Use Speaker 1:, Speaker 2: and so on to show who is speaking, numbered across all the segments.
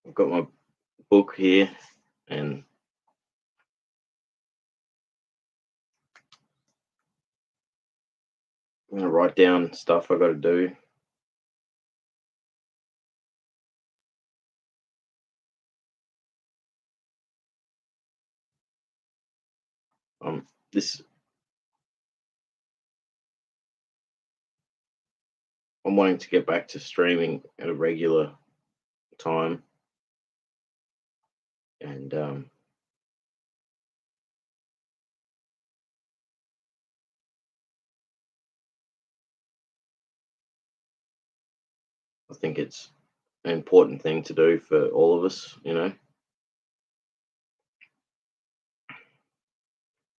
Speaker 1: I've got my book here, and I'm gonna write down stuff I got to do. This I'm wanting to get back to streaming at a regular time, and I think it's an important thing to do for all of us.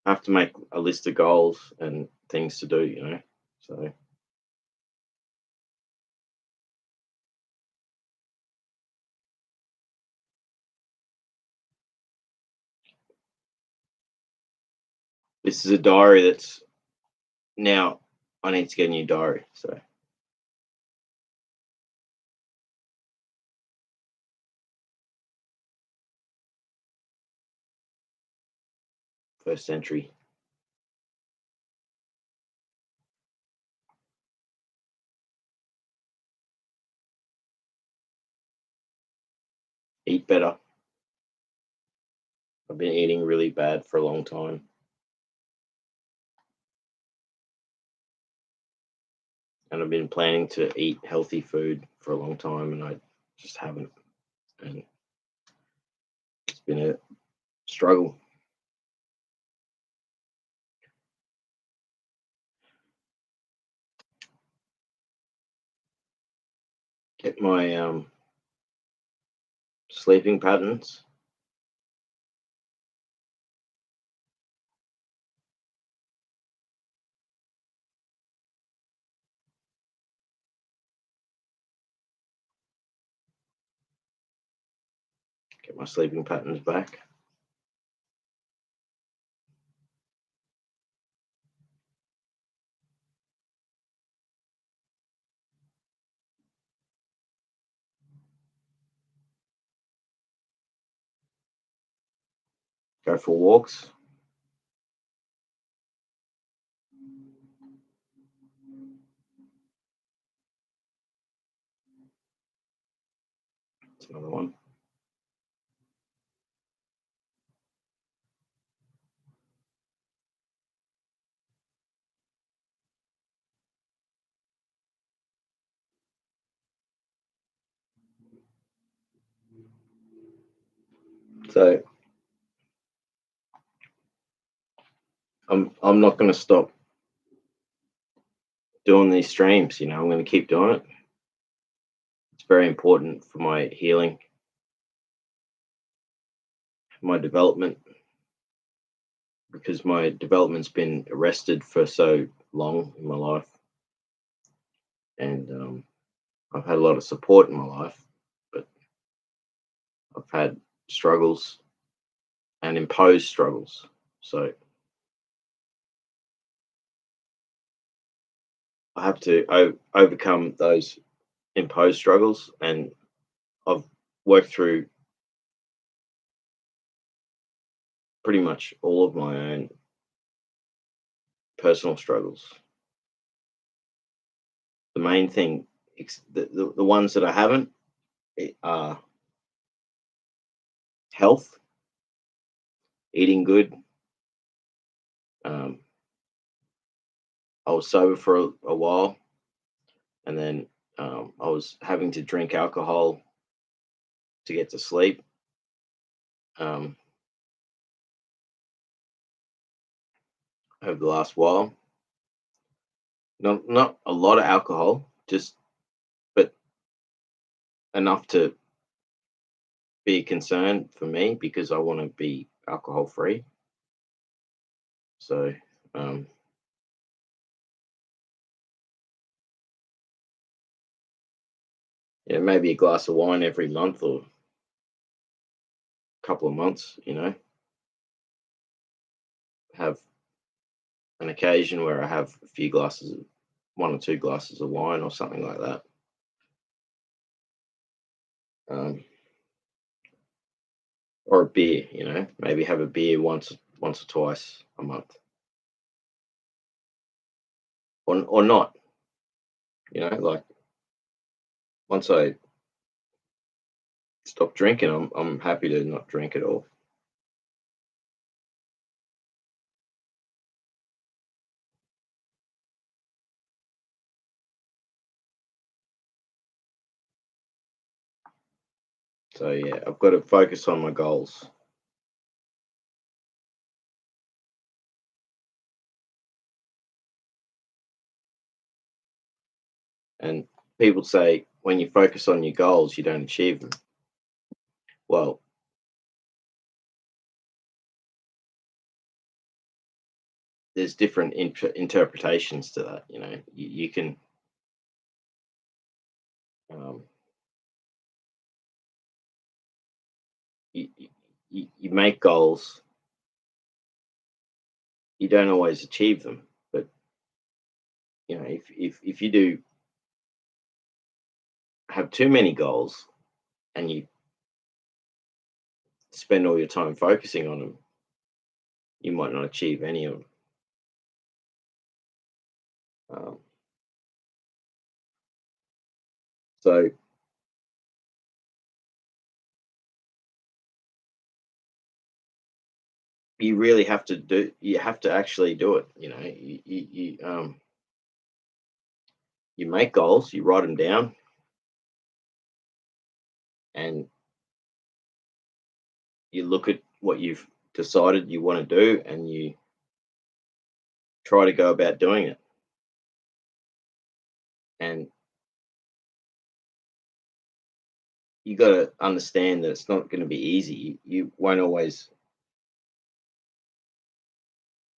Speaker 1: I have to make a list of goals and things to do. So this is a diary that's now I need to get a new diary. So first century. Eat better. I've been eating really bad for a long time, and I've been planning to eat healthy food for a long time, and I just haven't. And it's been a struggle. Get my sleeping patterns. Get my sleeping patterns back. Go for walks. That's another one. So I'm not going to stop doing these streams. I'm going to keep doing it. It's very important for my healing, my development, because my development's been arrested for so long in my life, and I've had a lot of support in my life, but I've had struggles and imposed struggles. So I have to overcome those imposed struggles, and I've worked through pretty much all of my own personal struggles. The main thing, the ones that I haven't, are health, eating good. Um, I was sober for a while, and then I was having to drink alcohol to get to sleep. Um, Over the last while, not a lot of alcohol, just but enough to be a concern for me because I want to be alcohol free. So um, yeah, maybe a glass of wine every month or couple of months. Have an occasion where I have a few glasses, one or two glasses of wine or something like that. Um, or a beer. You know, maybe have a beer once or twice a month, or not. You know, like once I stop drinking, I'm happy to not drink at all. So yeah, I've got to focus on my goals. And people say when you focus on your goals, you don't achieve them. Well, there's different interpretations to that. You know, you can um, you make goals, you don't always achieve them, but you know, if you do have too many goals and you spend all your time focusing on them, you might not achieve any of them. Um, so you really have to do. You have to actually do it. You know, you make goals, you write them down, and you look at what you've decided you want to do, and you try to go about doing it. And you got to understand that it's not going to be easy. You won't always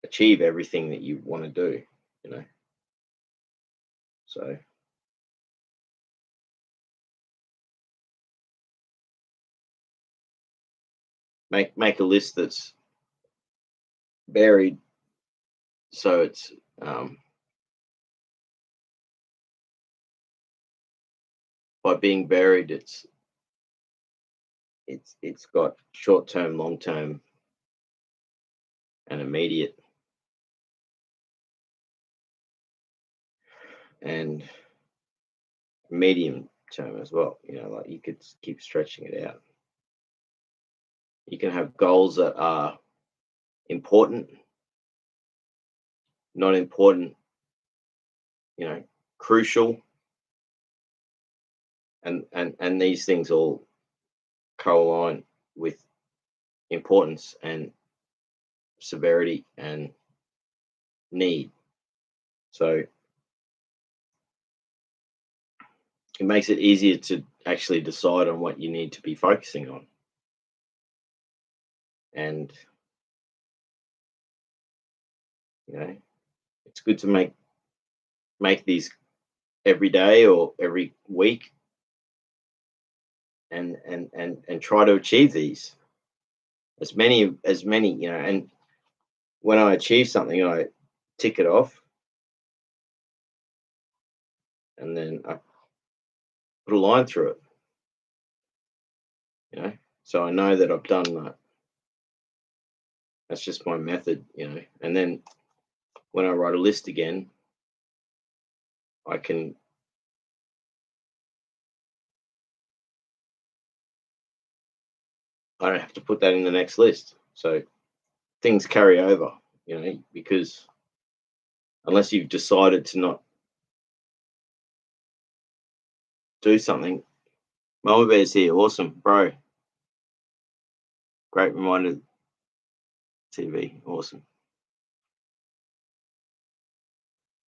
Speaker 1: achieve everything that you want to do. You know, so make a list that's varied. So it's by being varied, it's got short term, long term, and immediate, and medium term as well. You know, like you could keep stretching it out. You can have goals that are important, not important, you know, crucial, and these things all co-align with importance and severity and need. So it makes it easier to actually decide on what you need to be focusing on. And you know, it's good to make these every day or every week, and try to achieve these as many, you know. And when I achieve something, I tick it off, and then I put a line through it, you know, so I know that I've done that. That's just my method, you know. And then when I write a list again, I can I don't have to put that in the next list. So things carry over, you know, because unless you've decided to not do something, Mama Bear's here, awesome, bro. Great reminder, TV, awesome.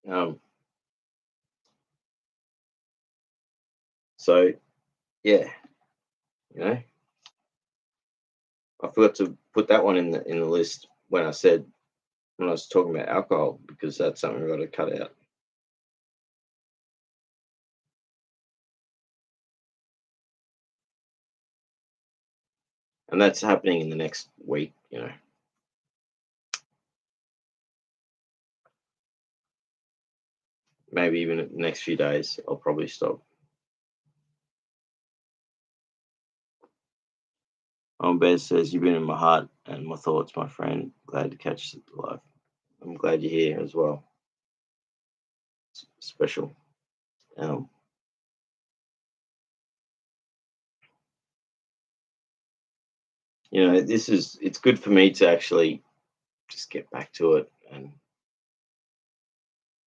Speaker 1: Um, so yeah, you know, I forgot to put that one in the list when I was talking about alcohol, because that's something I've got to cut out. And that's happening in the next week, you know. Maybe even the next few days, I'll probably stop. Bez says, "You've been in my heart and my thoughts, my friend. Glad to catch you alive." I'm glad you're here as well. It's special. Um, it's good for me to actually just get back to it and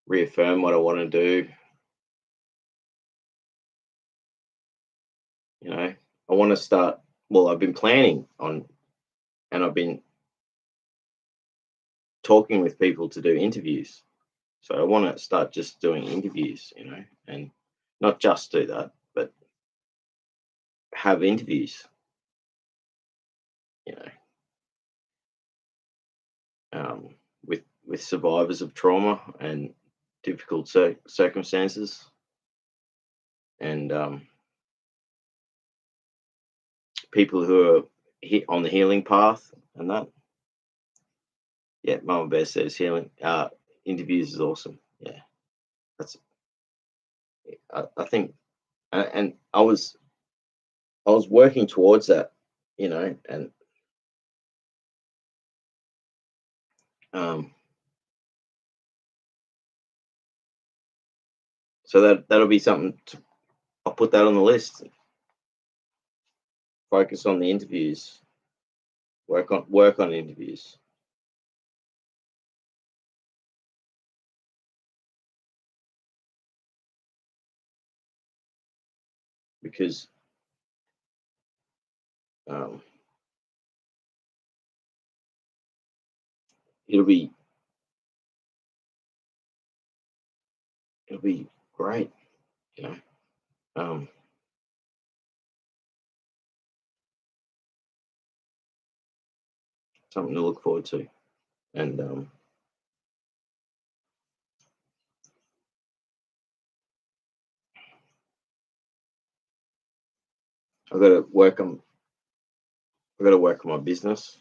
Speaker 1: reaffirm what I want to do. I want to start. Well, I've been planning on, and I've been talking with people to do interviews. So I want to start just doing interviews, and not just do that, but have interviews, you know, um, with survivors of trauma and difficult circumstances, and people who are on the healing path, and that. Yeah, Mama Bear says healing interviews is awesome. Yeah, that's. I think, and I was working towards that, and um, so that'll be something. I'll put that on the list. Focus on the interviews. Work on interviews, because um, it'll be it'll be great. You know, um, something to look forward to, and I've got to work on I've got to work on my business,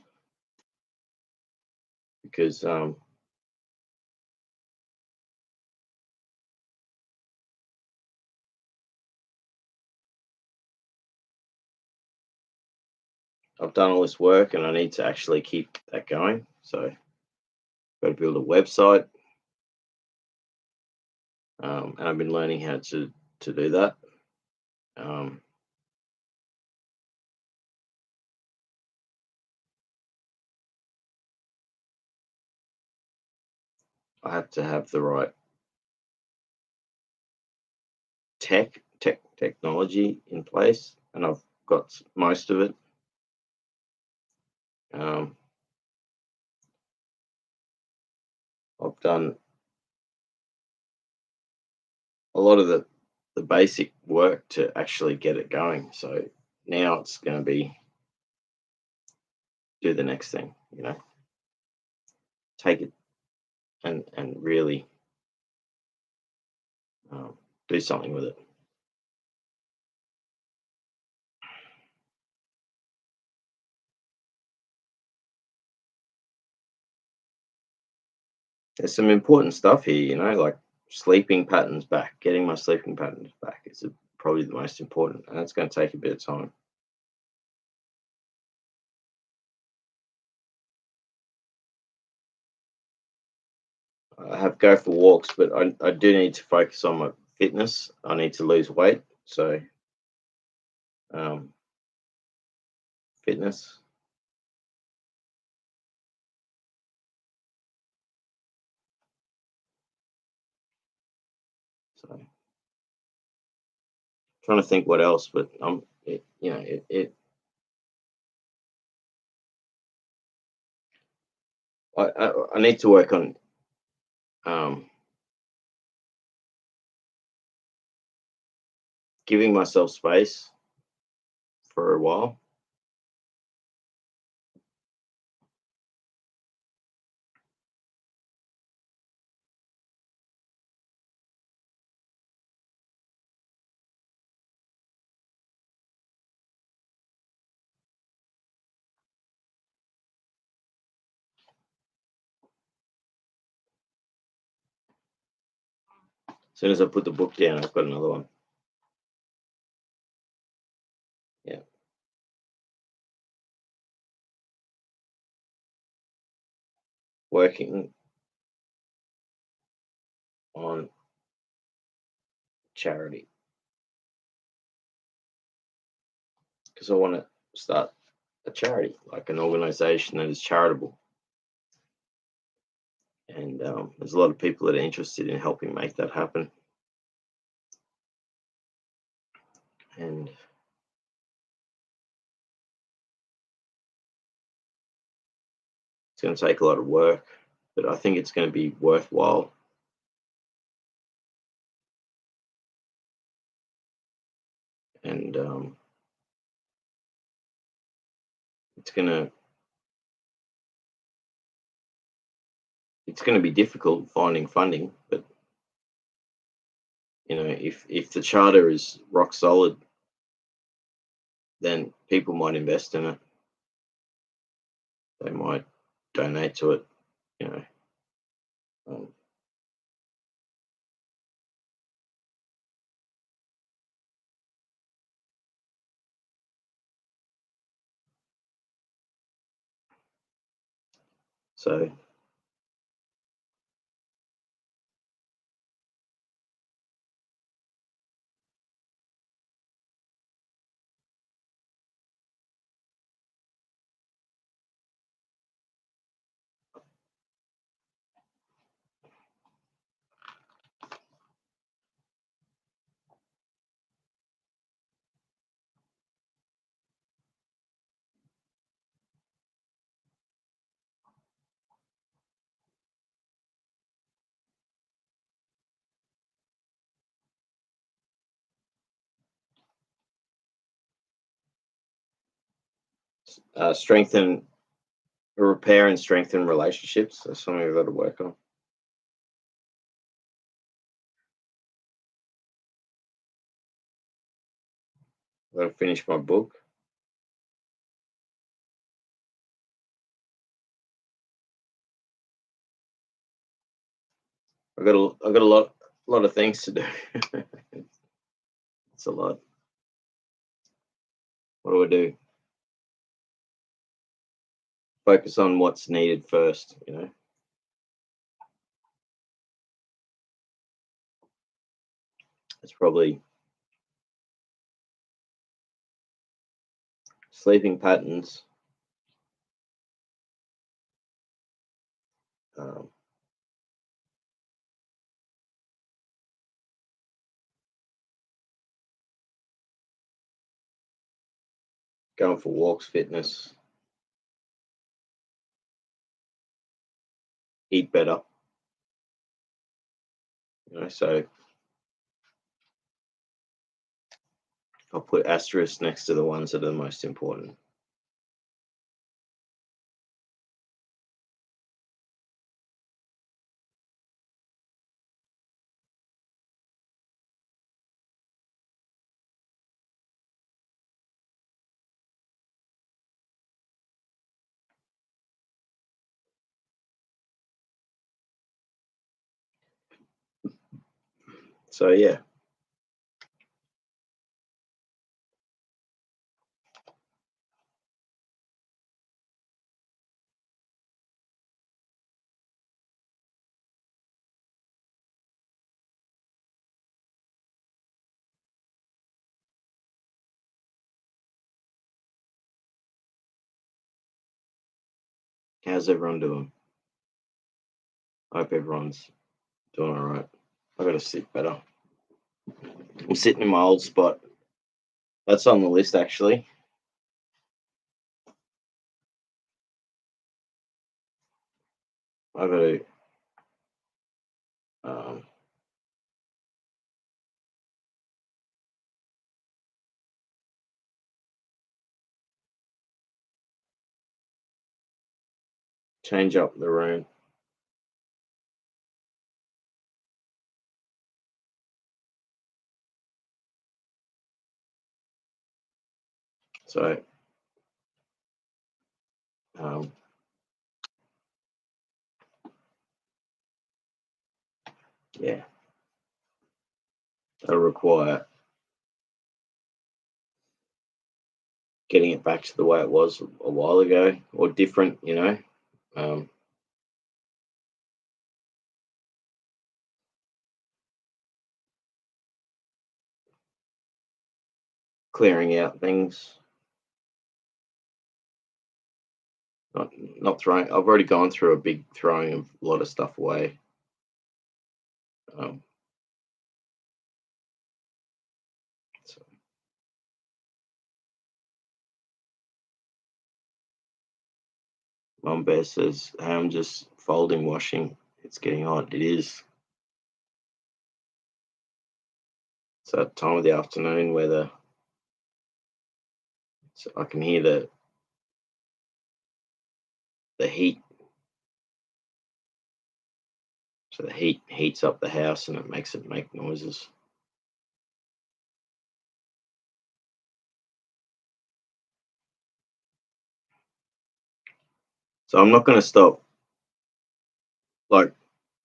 Speaker 1: because I've done all this work and I need to actually keep that going. So I've got to build a website, and I've been learning how to do that. Um, I have to have the right technology in place, and I've got most of it. Um, I've done a lot of the basic work to actually get it going. So now it's going to be do the next thing. Take it and really um, do something with it. There's some important stuff here, like sleeping patterns back, getting my sleeping patterns back is probably the most important, and it's going to take a bit of time. I have go for walks, but I do need to focus on my fitness. I need to lose weight, so um, fitness. So trying to think what else, but I need to work on um, giving myself space for a while. As soon as I put the book down, I've got another one. Yeah. working on charity because I want to start a charity, like an organization that is charitable. And there's a lot of people that are interested in helping make that happen. And it's going to take a lot of work, but I think it's going to be worthwhile. And it's going to be difficult finding funding, but if the charter is rock solid, then people might invest in it. They might donate to it. You know, um, so strengthen, repair, and strengthen relationships. That's something we've got to work on. I've got to finish my book. I've got a lot of things to do. It's a lot. What do I do? Focus on what's needed first. It's probably sleeping patterns, um, going for walks, fitness, eat better. So I'll put asterisks next to the ones that are the most important. So yeah. How's everyone doing? I hope everyone's doing all right. I got to sit better. I'm sitting in my old spot. That's on the list, actually. I got to change up the room. So, yeah, that'll require getting it back to the way it was a while ago, or different. clearing out things, not throwing. I've already gone through a big throwing of a lot of stuff away. Um, so Mum Bear says, "Hey, I'm just folding, washing. It's getting hot. It is. It's that time of the afternoon where I can hear the heat. So the heat heats up the house and it makes it make noises." So I'm not going to stop, like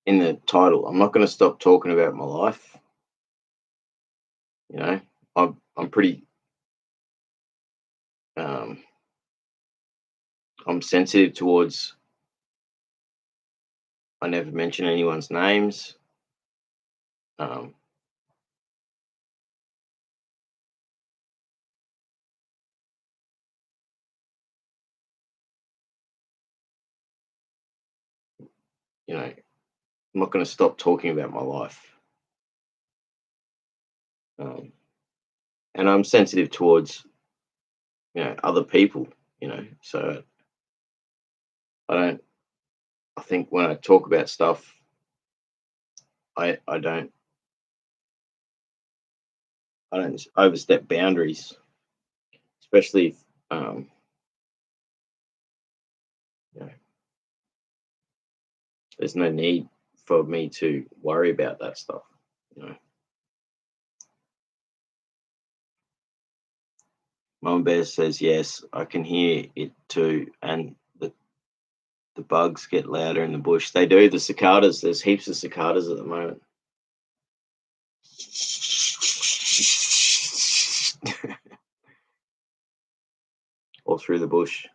Speaker 1: in the title, I'm not going to stop talking about my life. You know, I'm pretty, um, I'm sensitive towards, I never mention anyone's names. Um, you know, I'm not going to stop talking about my life. Um, and I'm sensitive towards, other people, so I don't, I think when I talk about stuff, I don't, I don't overstep boundaries, especially if, you know, there's no need for me to worry about that stuff. You know, Mum Bear says yes, I can hear it too, and the bugs get louder in the bush. They do. The cicadas. There's heaps of cicadas at the moment. All through the bush.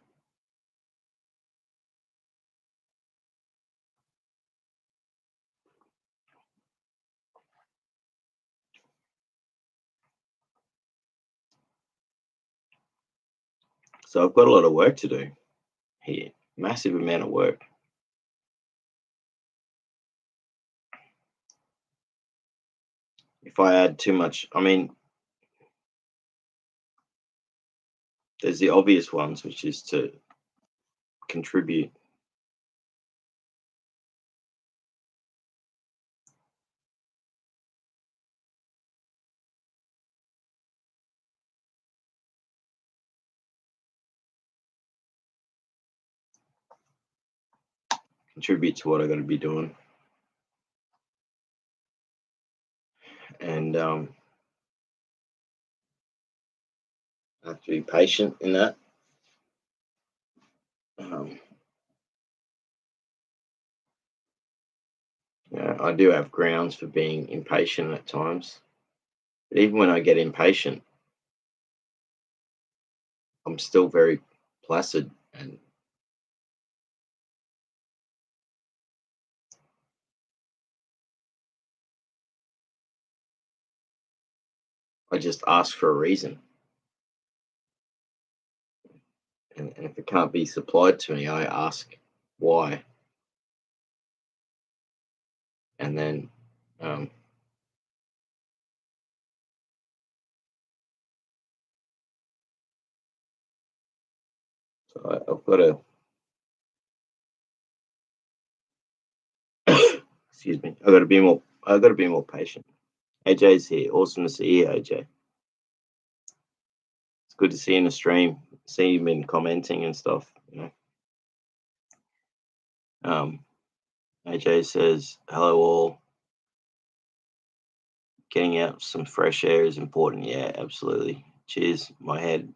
Speaker 1: So I've got a lot of work to do here. Massive amount of work. If I add too much, I mean, there's the obvious ones, which is to contribute. Contribute to what I got to be doing, and I have to be patient in that. Um, I do have grounds for being impatient at times, but even when I get impatient, I'm still very placid, and I just ask for a reason. And if it can't be supplied to me, I ask why, and then um, so I've got to excuse me. I've got to be more. I've got to be more patient. AJ's here. Awesome to see you, AJ. It's good to see you in the stream. See you been commenting and stuff. Um, AJ says hello all. Getting out some fresh air is important. Yeah, absolutely. Cheers, my head,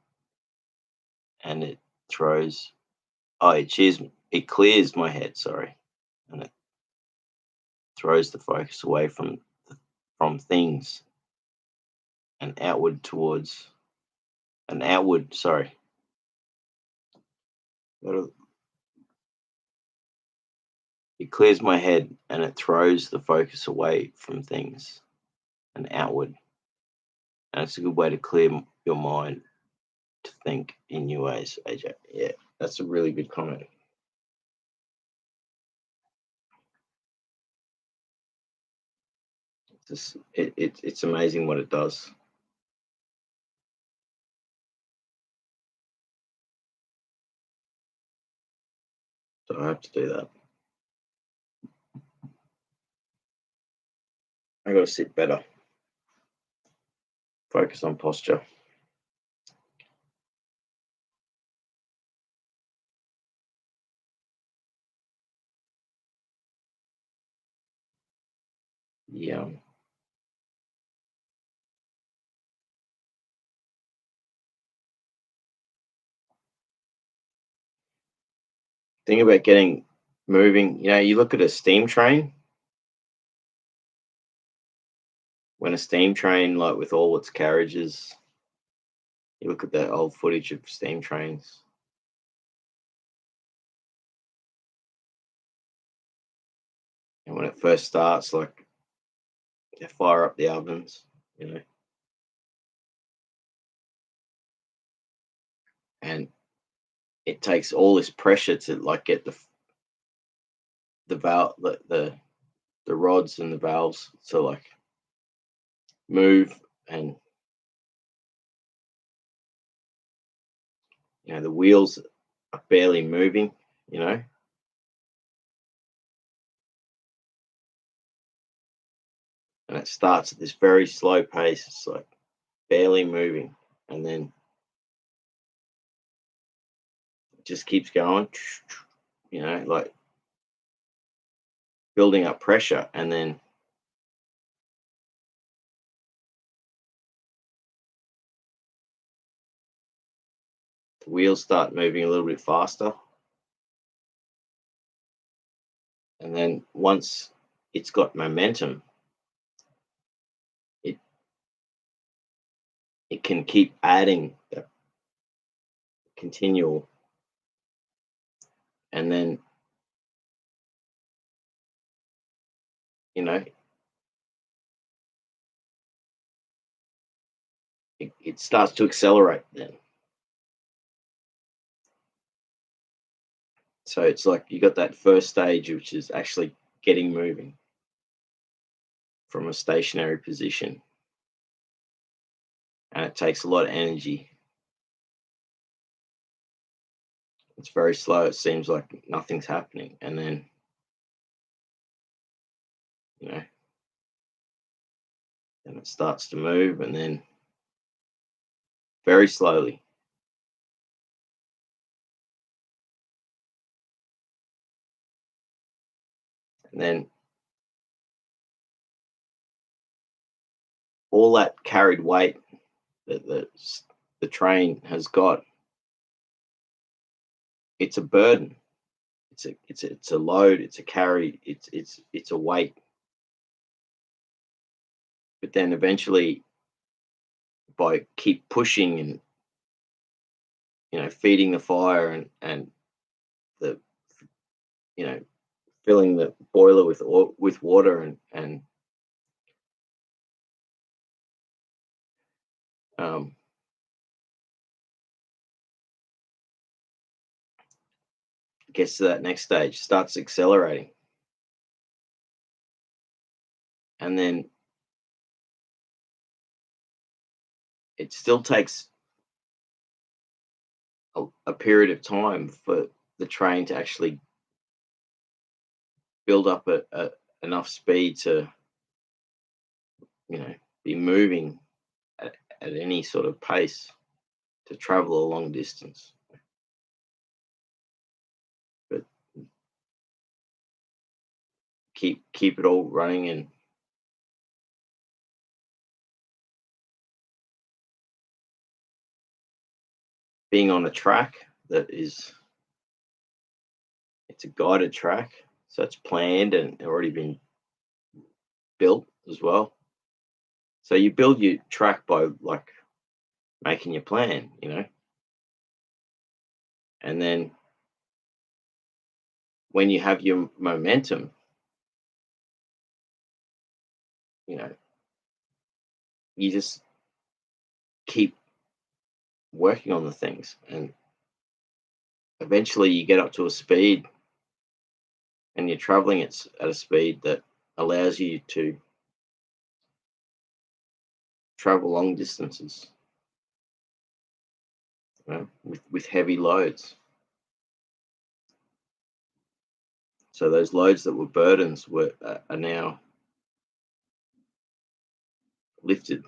Speaker 1: and it throws. Oh, it clears my head. Sorry, and it throws the focus away from things and outward towards an outward. Sorry, it clears my head and it throws the focus away from things and outward. And it's a good way to clear your mind to think in new ways, AJ. Yeah, that's a really good comment. It's amazing what it does. So I have to do that. I got to sit better. Focus on posture. Yeah. Think about getting moving. You look at a steam train. When a steam train, like with all its carriages, you look at that old footage of steam trains. And when it first starts, like they fire up the ovens, and it takes all this pressure to like get the valve the rods and the valves to like move, and the wheels are barely moving, you know, and it starts at this very slow pace. It's like barely moving, and then it just keeps going, like building up pressure, and then the wheels start moving a little bit faster, and then once it's got momentum, it it can keep adding the continual, and then you know it starts to accelerate then. So it's like you got that first stage, which is actually getting moving from a stationary position, and it takes a lot of energy. It's very slow. It seems like nothing's happening, and then you know, then it starts to move, and then very slowly, and then all that carried weight that the train has got, it's a burden. It's a load. It's a carry. It's a weight. But then eventually, by keep pushing and feeding the fire, and the you know filling the boiler with water, and um, gets to that next stage, starts accelerating, and then it still takes a period of time for the train to actually build up enough speed to be moving at any sort of pace to travel a long distance. But keep it all running, and being on a track that is it's a guided track, so it's planned and already been built as well. So you build your track by like making your plan, and then when you have your momentum, you know, you just keep working on the things, and eventually you get up to a speed and you're traveling at a speed that allows you to travel long distances, with heavy loads. So those loads that were burdens are now lifted.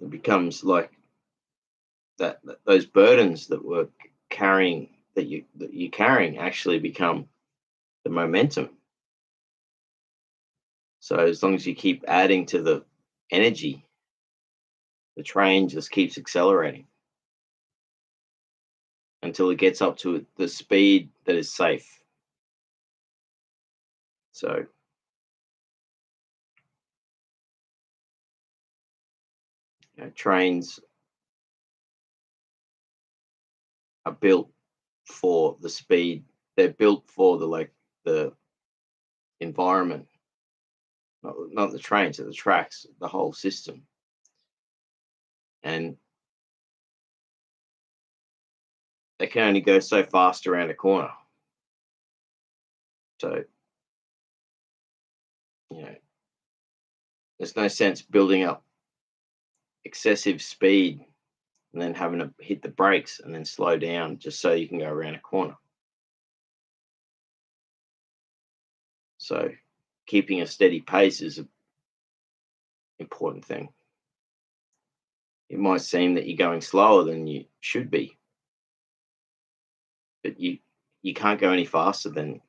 Speaker 1: It becomes like those burdens that were carrying that you're carrying actually become the momentum. So as long as you keep adding to the energy, the train just keeps accelerating until it gets up to the speed that is safe. So trains are built for the speed. They're built for the environment, not the trains, the tracks, the whole system. And they can only go so fast around a corner. So, you know, there's no sense building up excessive speed and then having to hit the brakes and then slow down just so you can go around a corner. So, keeping a steady pace is an important thing. It might seem that you're going slower than you should be, but you can't go any faster than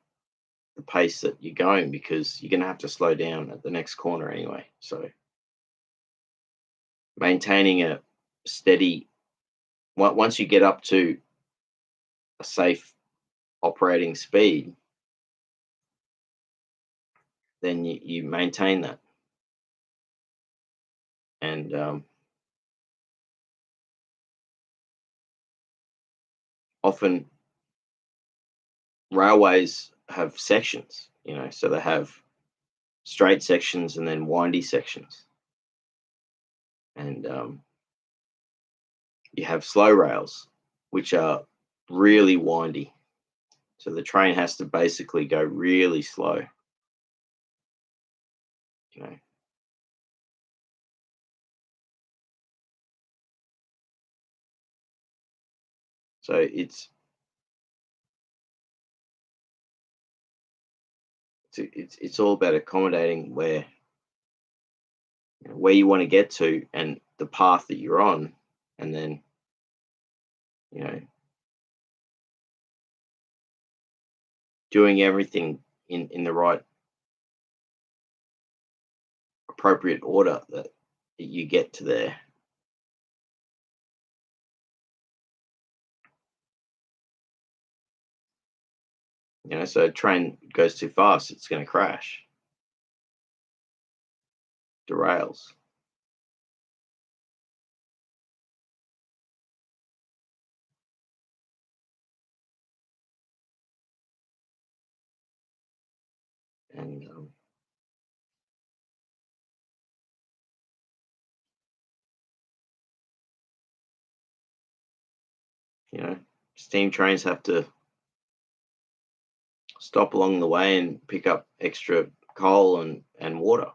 Speaker 1: the pace that you're going, because you're going to have to slow down at the next corner anyway. So maintaining a steady, once you get up to a safe operating speed, then you maintain that. And often railways have sections, so they have straight sections and then windy sections. And you have slow rails, which are really windy. So the train has to basically go really slow. You know, so it's all about accommodating where you want to get to and the path that you're on, and then you know doing everything in the right appropriate order that you get to there. So a train goes too fast, it's going to crash, derails. And steam trains have to stop along the way and pick up extra coal and water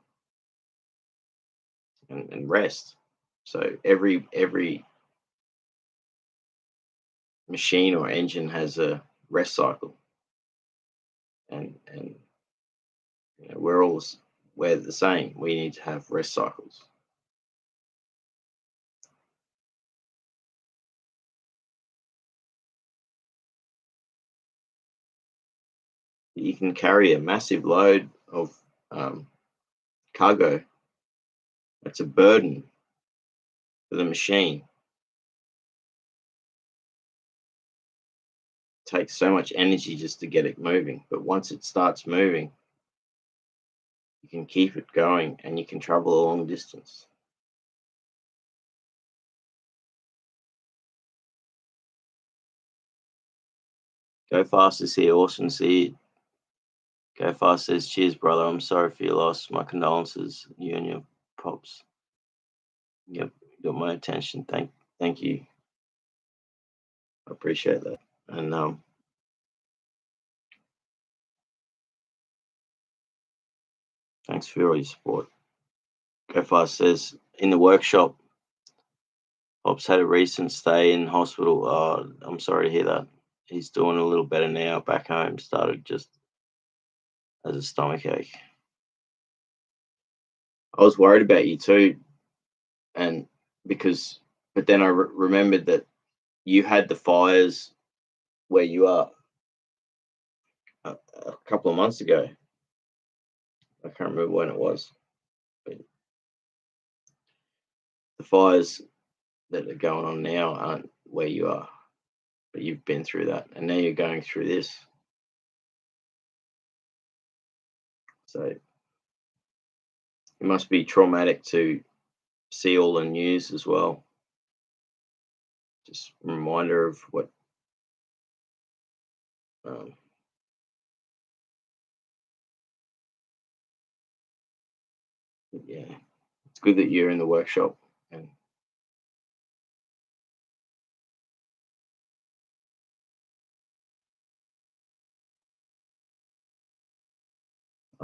Speaker 1: and rest. So every machine or engine has a rest cycle, and we're the same. We need to have rest cycles. You can carry a massive load of cargo. That's a burden for the machine. It takes so much energy just to get it moving, but once it starts moving, you can keep it going and you can travel a long distance. Go Fast is here. Awesome to see you. Go Fast says, cheers, brother. I'm sorry for your loss. My condolences, you and your pops. Yep, got my attention. Thank you. I appreciate that. And thanks for all your support. Go Fast says, in the workshop, Pops had a recent stay in hospital. I'm sorry to hear that. He's doing a little better now back home. Started just as a stomach ache. I was worried about you too, and but then I remembered that you had the fires where you are a couple of months ago. I can't remember when it was, but the fires that are going on now aren't where you are, but you've been through that, and now you're going through this. So it must be traumatic to see all the news as well. Just a reminder of what um, yeah, it's good that you're in the workshop, and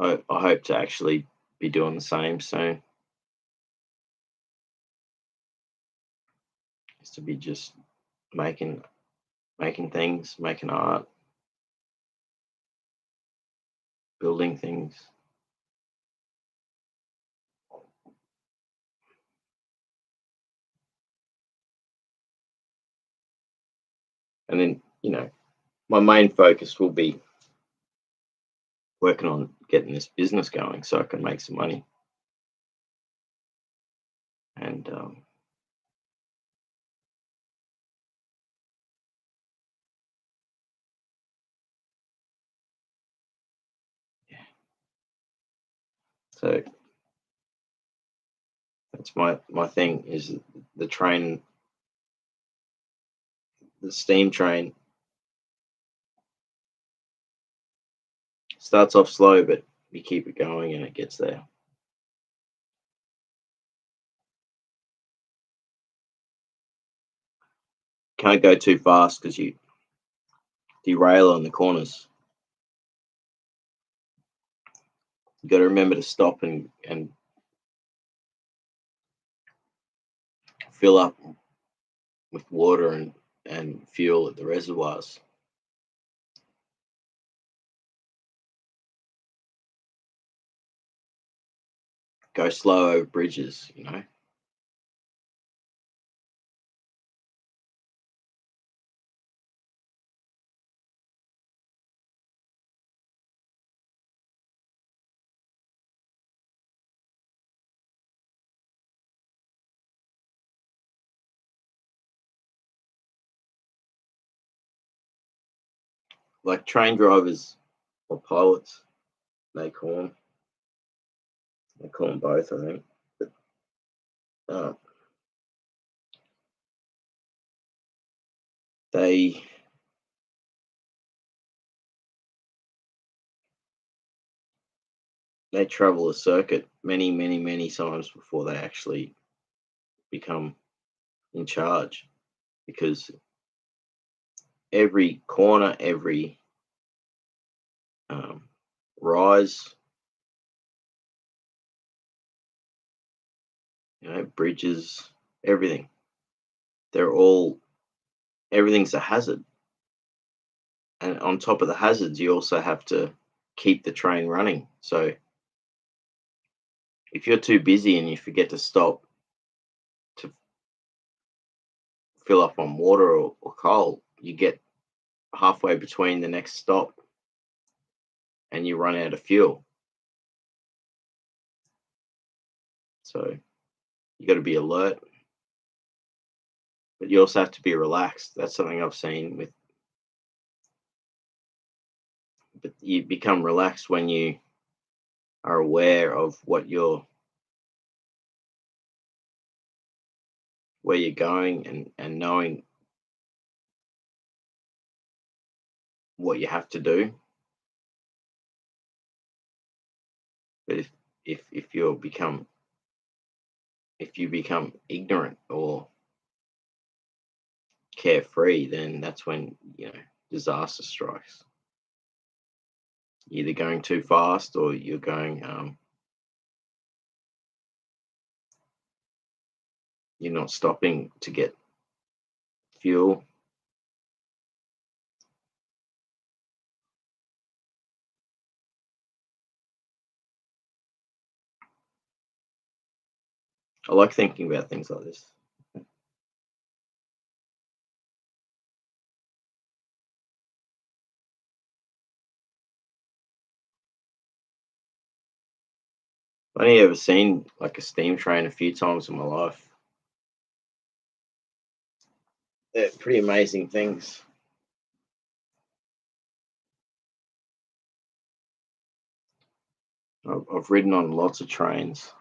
Speaker 1: I hope to actually be doing the same soon. Is to be just making things, making art, building things. And then, my main focus will be working on getting this business going so I can make some money. And yeah, so that's my thing is the train, the steam train starts off slow, but you keep it going and it gets there. Can't go too fast because you derail on the corners. You got to remember to stop and fill up with water and fuel at the reservoirs. Go slow over bridges. Like train drivers or pilots, they call them. They call them both, I think. But, uh, they they travel a circuit many, many, many times before they actually become in charge, because every corner, every um, rise, bridges, everything. They're all everything's a hazard, and on top of the hazards, you also have to keep the train running. So if you're too busy and you forget to stop to fill up on water or coal, you get halfway between the next stop and you run out of fuel. So you got to be alert, but you also have to be relaxed. That's something I've seen but you become relaxed when you are aware of where you're going and knowing what you have to do. But if you become ignorant or carefree, then that's when disaster strikes. You're either going too fast or you're not stopping to get fuel. I like thinking about things like this. I've only ever seen like a steam train a few times in my life. They're pretty amazing things. I've ridden on lots of trains.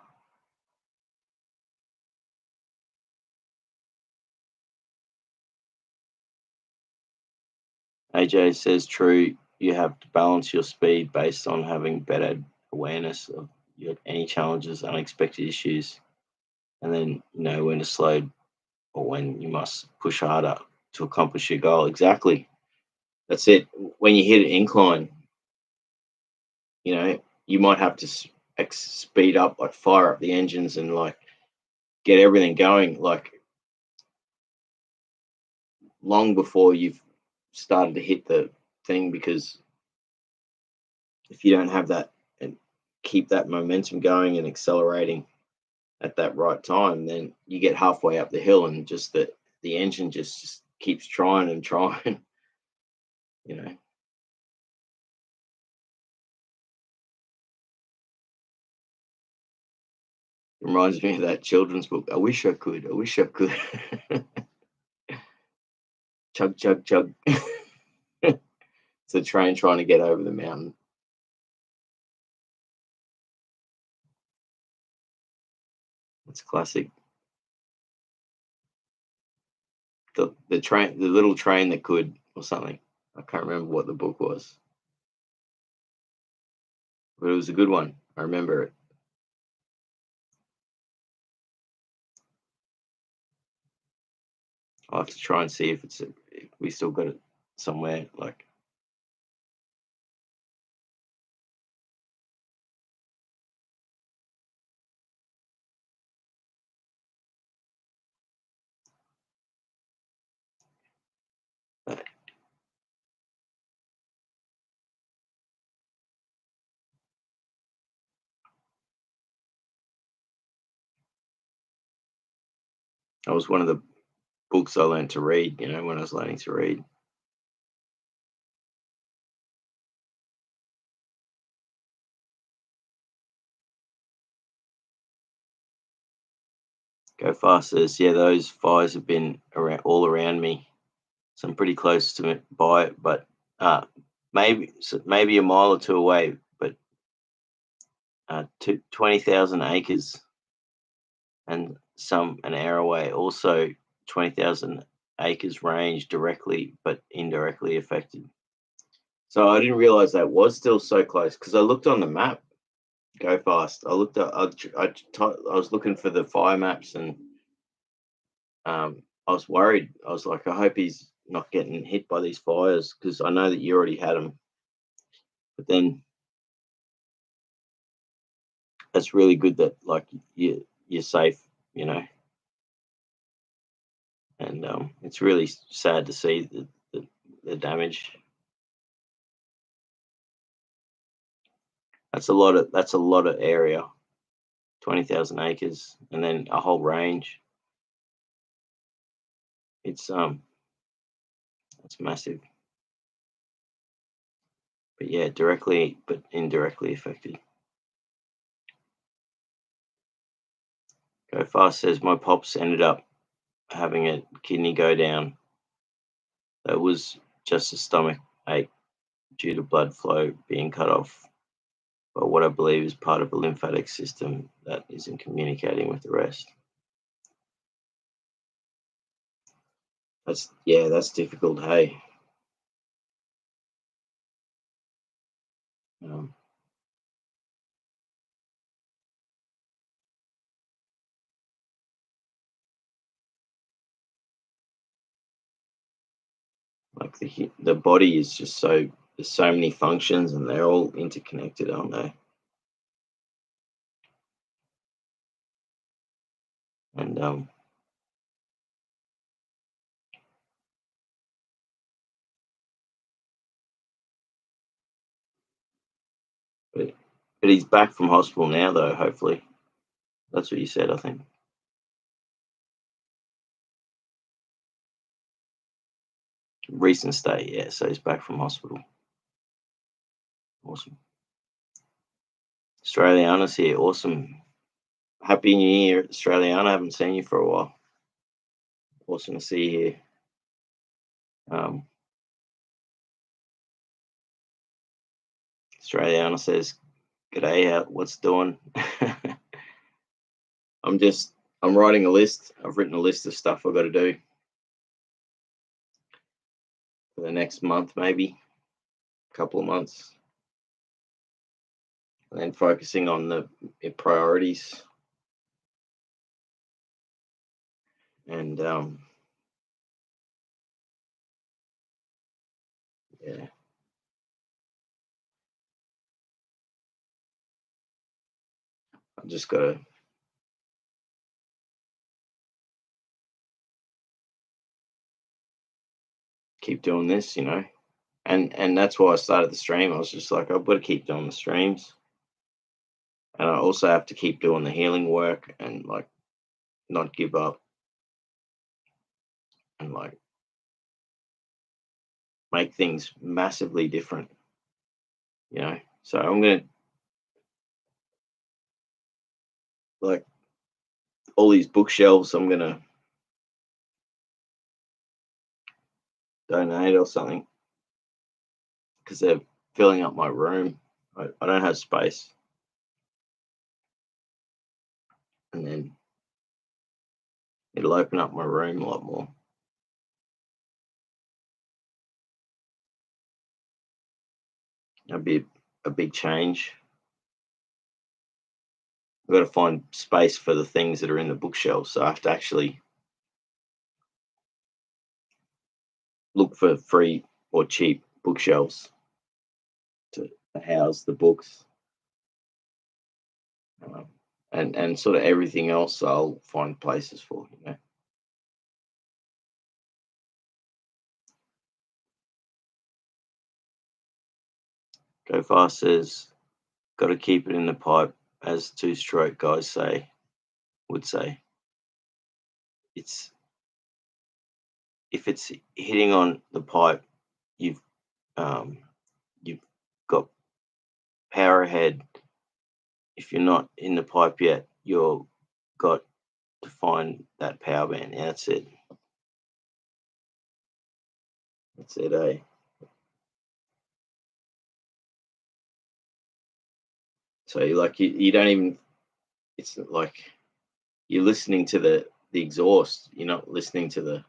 Speaker 1: AJ says true. You have to balance your speed based on having better awareness of any challenges, unexpected issues, and then know when to slow or when you must push harder to accomplish your goal. Exactly. That's it. When you hit an incline, you might have to speed up, like fire up the engines and like get everything going, like long before you've started to hit the thing, because if you don't have that and keep that momentum going and accelerating at that right time, then you get halfway up the hill and just the engine just keeps trying and trying. you know Reminds me of that children's book. I wish I could. Chug chug chug. It's a train trying to get over the mountain. It's classic. The little train that could, or something. I can't remember what the book was, but it was a good one. I remember it. I'll have to try and see if we still got it somewhere. Like, uh, that was one of the books I learned to read. When I was learning to read. Go Fast says, yeah, those fires have been all around me. So I'm pretty close to it by it, but maybe a mile or two away. But 20,000 acres and some an hour away. Also, 20,000 acres range directly but indirectly affected. So I didn't realize that was still so close because I looked on the map. Go Fast. I looked at. I was looking for the fire maps and I was worried. I was like, I hope he's not getting hit by these fires because I know that you already had them. But then that's really good that like you're safe, you know. And it's really sad to see the damage. That's a lot of area, 20,000 acres, and then a whole range. It's massive. But yeah, directly but indirectly affected. Go Fast says my pops ended up having a kidney go down. That was just a stomach ache due to blood flow being cut off by what I believe is part of a lymphatic system that isn't communicating with the rest. That's difficult. Hey, Um, like the body is just so, there's so many functions and they're all interconnected, aren't they? And but he's back from hospital now, though. Hopefully, that's what you said. I think recent stay. Yeah, so he's back from hospital. Awesome. Australiana's here. Awesome. Happy New Year, Australiana. I haven't seen you for a while. Awesome to see you here. Australiana says, "G'day, what's doing?" I'm writing a list. I've written a list of stuff I've got to do for the next month, maybe a couple of months, and then focusing on the priorities. And yeah, I just got to keep doing this, and that's why I started the stream. I was just like, I've got to keep doing the streams, and I also have to keep doing the healing work and like not give up and like make things massively different. So I'm gonna, like, all these bookshelves I'm gonna donate or something because they're filling up my room. I don't have space, and then it'll open up my room a lot more. That'd be a big change. I've got to find space for the things that are in the bookshelves, so I have to actually look for free or cheap bookshelves to house the books, um, and sort of everything else. I'll find places for. Go Fast says, "Got to keep it in the pipe," as two-stroke guys would say. It's If it's hitting on the pipe, you've um, you've got power ahead. If you're not in the pipe yet, you're got to find that power band. Yeah, that's it. That's it, eh? So you don't even. It's like you're listening to the exhaust. You're not listening to the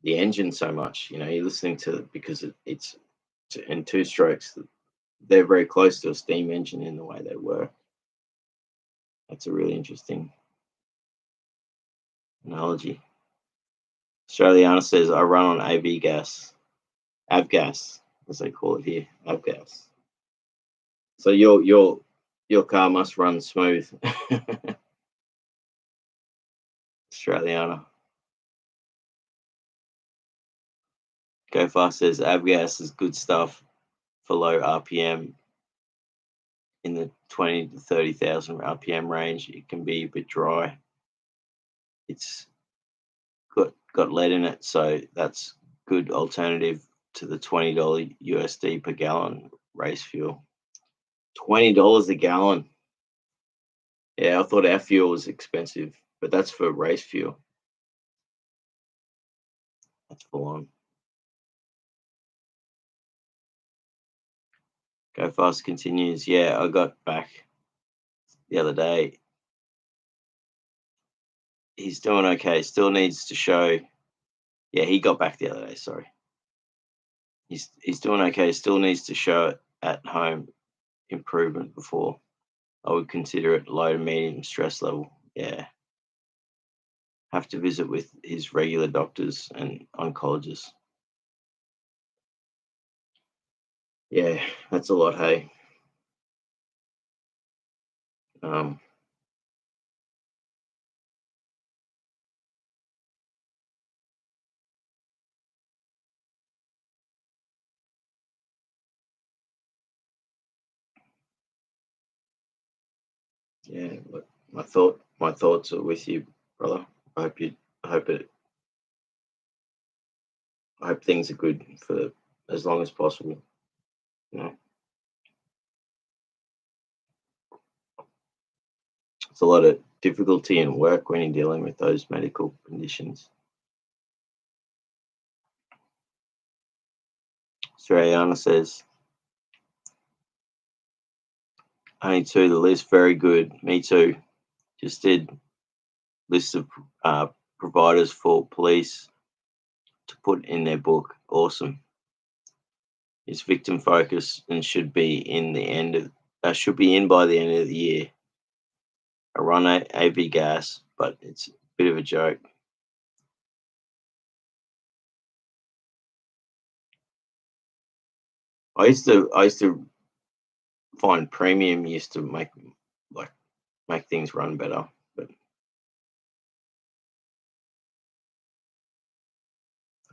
Speaker 1: engine so much. You're listening to, because it's in two strokes. They're very close to a steam engine in the way they work. That's a really interesting analogy. Australiana says, "I run on AV gas, avgas, as they call it here, avgas." So your car must run smooth, Australiana. Go Fast says, "Avgas is good stuff for low RPM, in the 20 to 30,000 RPM range. It can be a bit dry. It's got lead in it, so that's good alternative to the $20 USD per gallon race fuel." $20 a gallon. Yeah, I thought our fuel was expensive, but that's for race fuel. That's full on. Go Fast continues. "Yeah, I got back the other day. He's doing okay. Still needs to show." Yeah, he got back the other day. Sorry. He's doing okay. Still needs to show at home improvement before I would consider it low to medium stress level. Yeah. Have to visit with his regular doctors and oncologists. Yeah, that's a lot, hey. Um, yeah, but my thoughts are with you, brother. I hope you I hope it I hope things are good for as long as possible. You know, it's a lot of difficulty in work when you're dealing with those medical conditions. Australiana says, only two, the list very good. Me too. Just did list of uh, providers for police to put in their book. Awesome. It's victim focused and should be in by the end of the year. I run AV gas, but it's a bit of a joke. I used to find premium used to like make things run better, but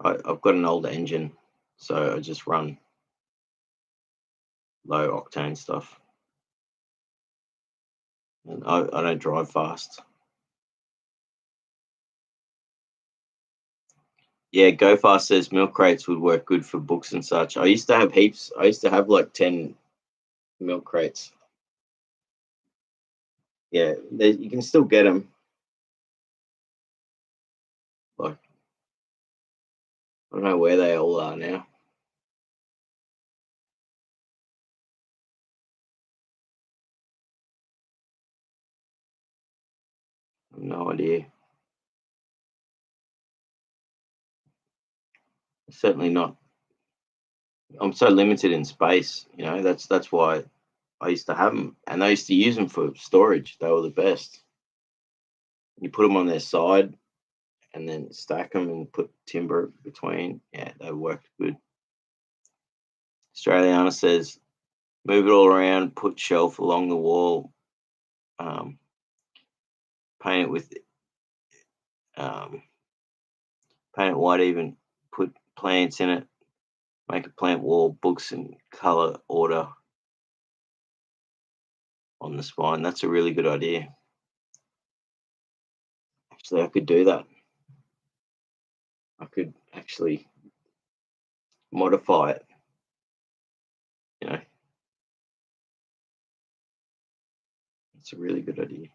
Speaker 1: I've got an old engine, so I just run low octane stuff, and I don't drive fast. Yeah, Go Fast says milk crates would work good for books and such. I used to have heaps. I used to have like 10 milk crates. Yeah, you can still get them. Like, I don't know where they all are now. I have no idea. Certainly not. I'm so limited in space. That's why I used to have them, and I used to use them for storage. They were the best. You put them on their side, and then stack them and put timber between. Yeah, they worked good. Australiana says, move it all around, put shelf along the wall, um, paint it with um, paint it white, even put plants in it, make a plant wall, books in color order on the spine. That's a really good idea. Actually, I could do that. I could actually modify it. You know, it's a really good idea.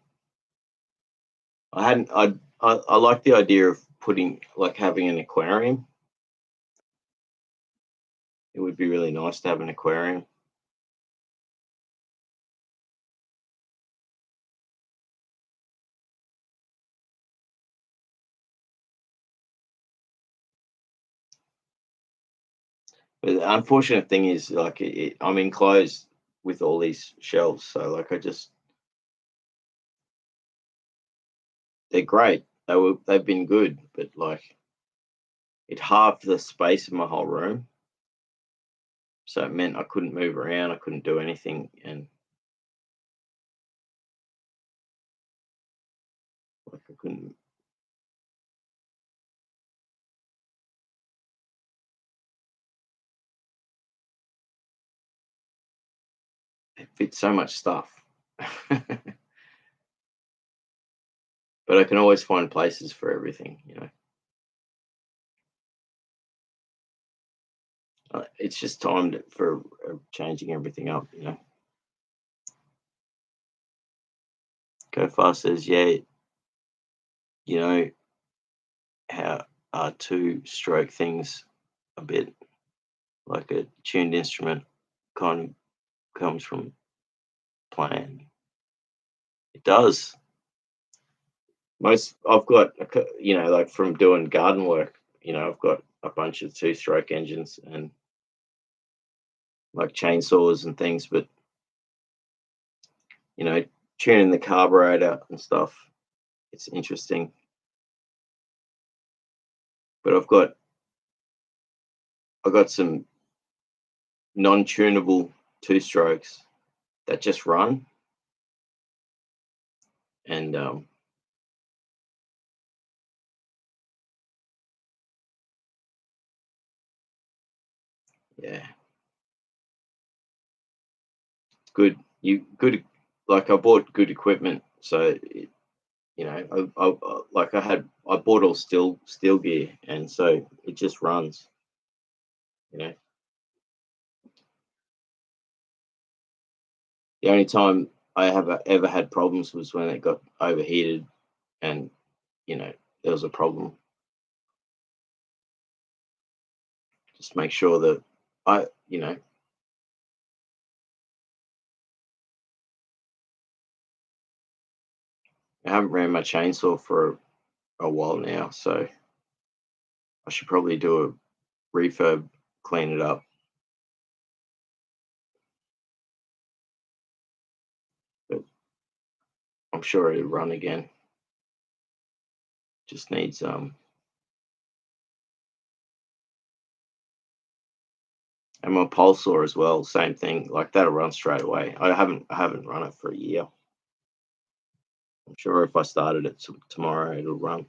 Speaker 1: I hadn't. I like the idea of putting like having an aquarium. It would be really nice to have an aquarium. But the unfortunate thing is, like, I'm enclosed with all these shelves, so like they're great. They've been good, but like it halved the space of my whole room, so it meant I couldn't move around, I couldn't do anything, and like I couldn't. It fits so much stuff, but I can always find places for everything. It's just time for changing everything up. Go Fast says, yeah, you know how two stroke things a bit like a tuned instrument kind of comes from playing. It does. I've got like from doing garden work. I've got a bunch of two stroke engines, and like chainsaws and things, but tuning the carburetor and stuff, it's interesting. But I've got some non-tunable two strokes that just run, and yeah, it's good. Like I bought good equipment, so I bought all steel gear, and so it just runs. You know, the only time I have ever had problems was when it got overheated, and there was a problem. Just make sure that I, you know, I haven't ran my chainsaw for a while now, so I should probably do a refurb, clean it up. But I'm sure it'll run again. Just needs and my pulsar as well, same thing. Like that'll run straight away. I haven't run it for a year. I'm sure if I started it tomorrow, it'll run.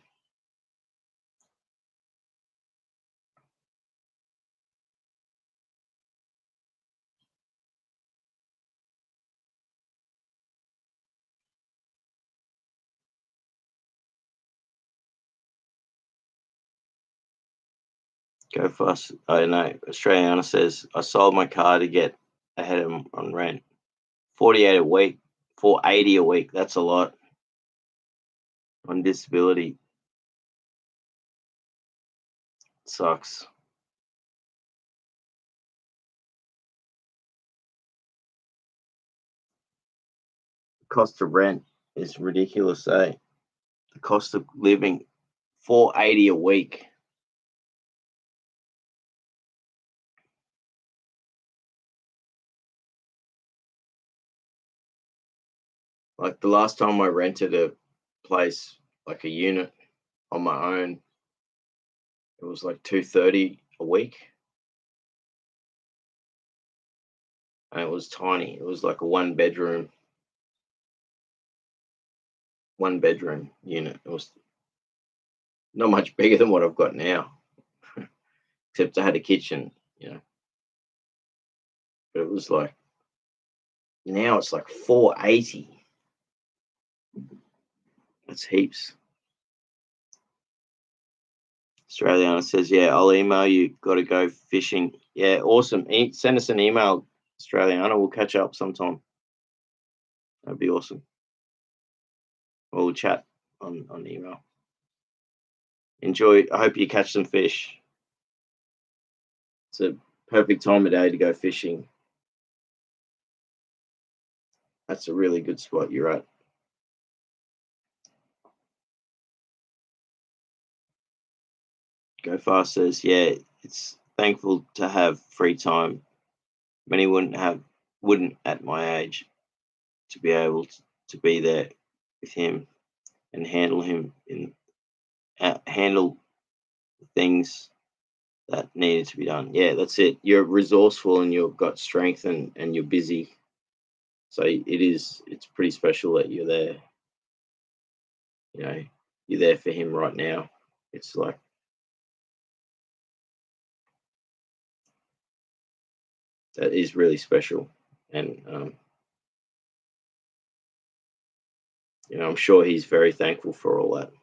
Speaker 1: Go fast. I know. Australiana says I sold my car to get ahead on rent. 48 a week, 480 a week. That's a lot on disability. Sucks. Cost of rent is ridiculous, eh? The cost of living, 480 a week. Like the last time I rented a place, like a unit on my own, it was like 230 a week, and it was tiny. It was like a one bedroom unit. It was not much bigger than what I've got now, except I had a kitchen, you know. But it was like now it's like 480. That's heaps. Australiana says, "Yeah, I'll email you. Got to go fishing." Yeah, awesome. Send us an email, Australiana. We'll catch up sometime. That'd be awesome. We'll chat on email. Enjoy. I hope you catch some fish. It's a perfect time of day to go fishing. That's a really good spot you're at. Go Fast says, "Yeah, it's thankful to have free time. Many wouldn't at my age to be able to be there with him and handle things that needed to be done." Yeah, that's it. You're resourceful and you've got strength, and you're busy. So it's pretty special that you're there. You know, you're there for him right now. It's like that is really special. And I'm sure he's very thankful for all that.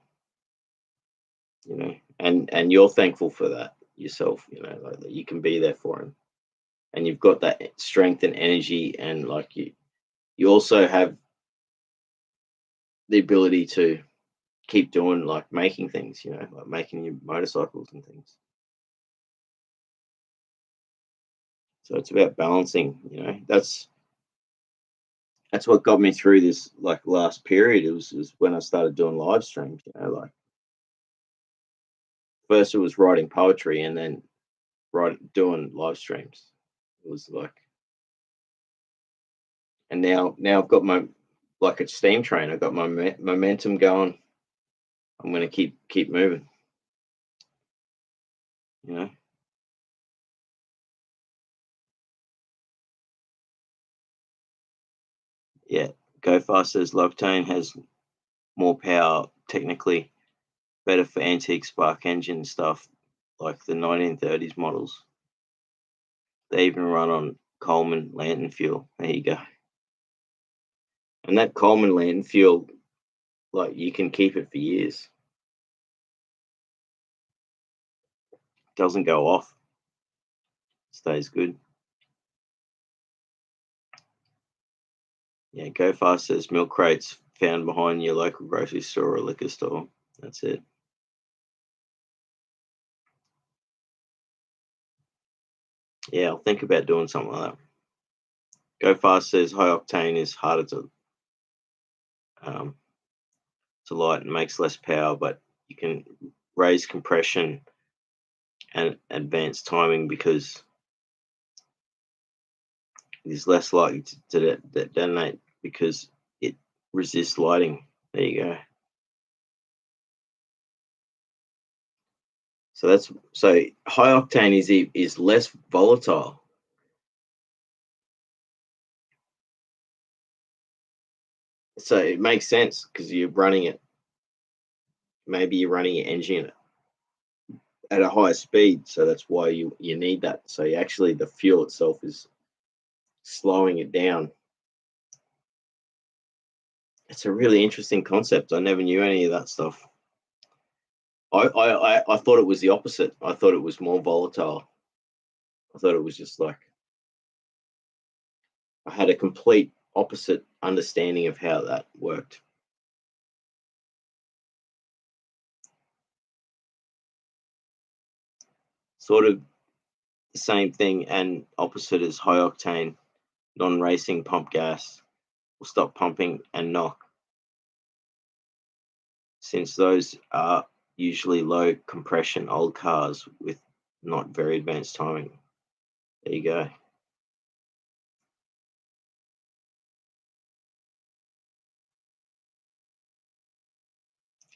Speaker 1: And you're thankful for that yourself. Like that you can be there for him, and you've got that strength and energy, and like you also have the ability to keep doing, like making things. Like making your motorcycles and things. So it's about balancing. That's what got me through this like last period. It was when I started doing live streams. Like first it was writing poetry, and then doing live streams. It was like And now I've got my, like a steam train. I've got my momentum going. I'm going to keep moving. You know. Yeah, Go Fast says Loctane has more power, technically better for antique spark engine stuff like the 1930s models. They even run on Coleman lantern fuel. There you go. And that Coleman lantern fuel, like, you can keep it for years. Doesn't go off. Stays good. Yeah, Go Fast says milk crates found behind your local grocery store or liquor store. That's it. Yeah, I'll think about doing something like that. Go Fast says high octane is harder to light and makes less power, but you can raise compression and advance timing because it is less likely to detonate because it resists lighting. There you go. So high octane is less volatile. So it makes sense because you're running it. Maybe you're running your engine at a higher speed, so that's why you need that. So actually, the fuel itself is slowing it down. It's a really interesting concept. I never knew any of that stuff. I thought it was the opposite. I thought it was more volatile. I thought it was just like I had a complete opposite understanding of how that worked. Sort of the same thing and opposite as high octane, non-racing pump gas will stop pumping and knock, since those are usually low compression old cars with not very advanced timing. There you go.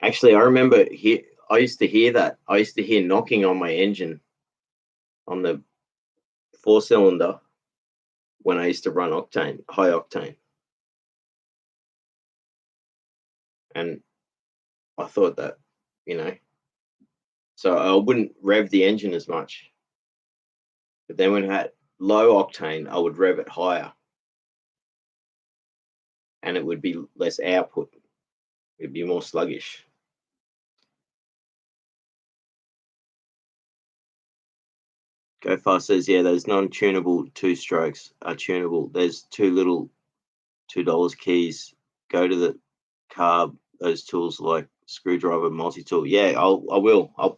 Speaker 1: Actually, I remember I used to hear that. I used to hear knocking on my engine on the 4-cylinder when I used to run octane, high octane. And I thought that, you know, so I wouldn't rev the engine as much. But then when I had low octane, I would rev it higher and it would be less output. It'd be more sluggish. Go Fast says, yeah, those non-tunable two strokes are tunable. There's two little $2 keys. Go to the carb. Those tools like screwdriver, multi-tool. Yeah, I will. I'll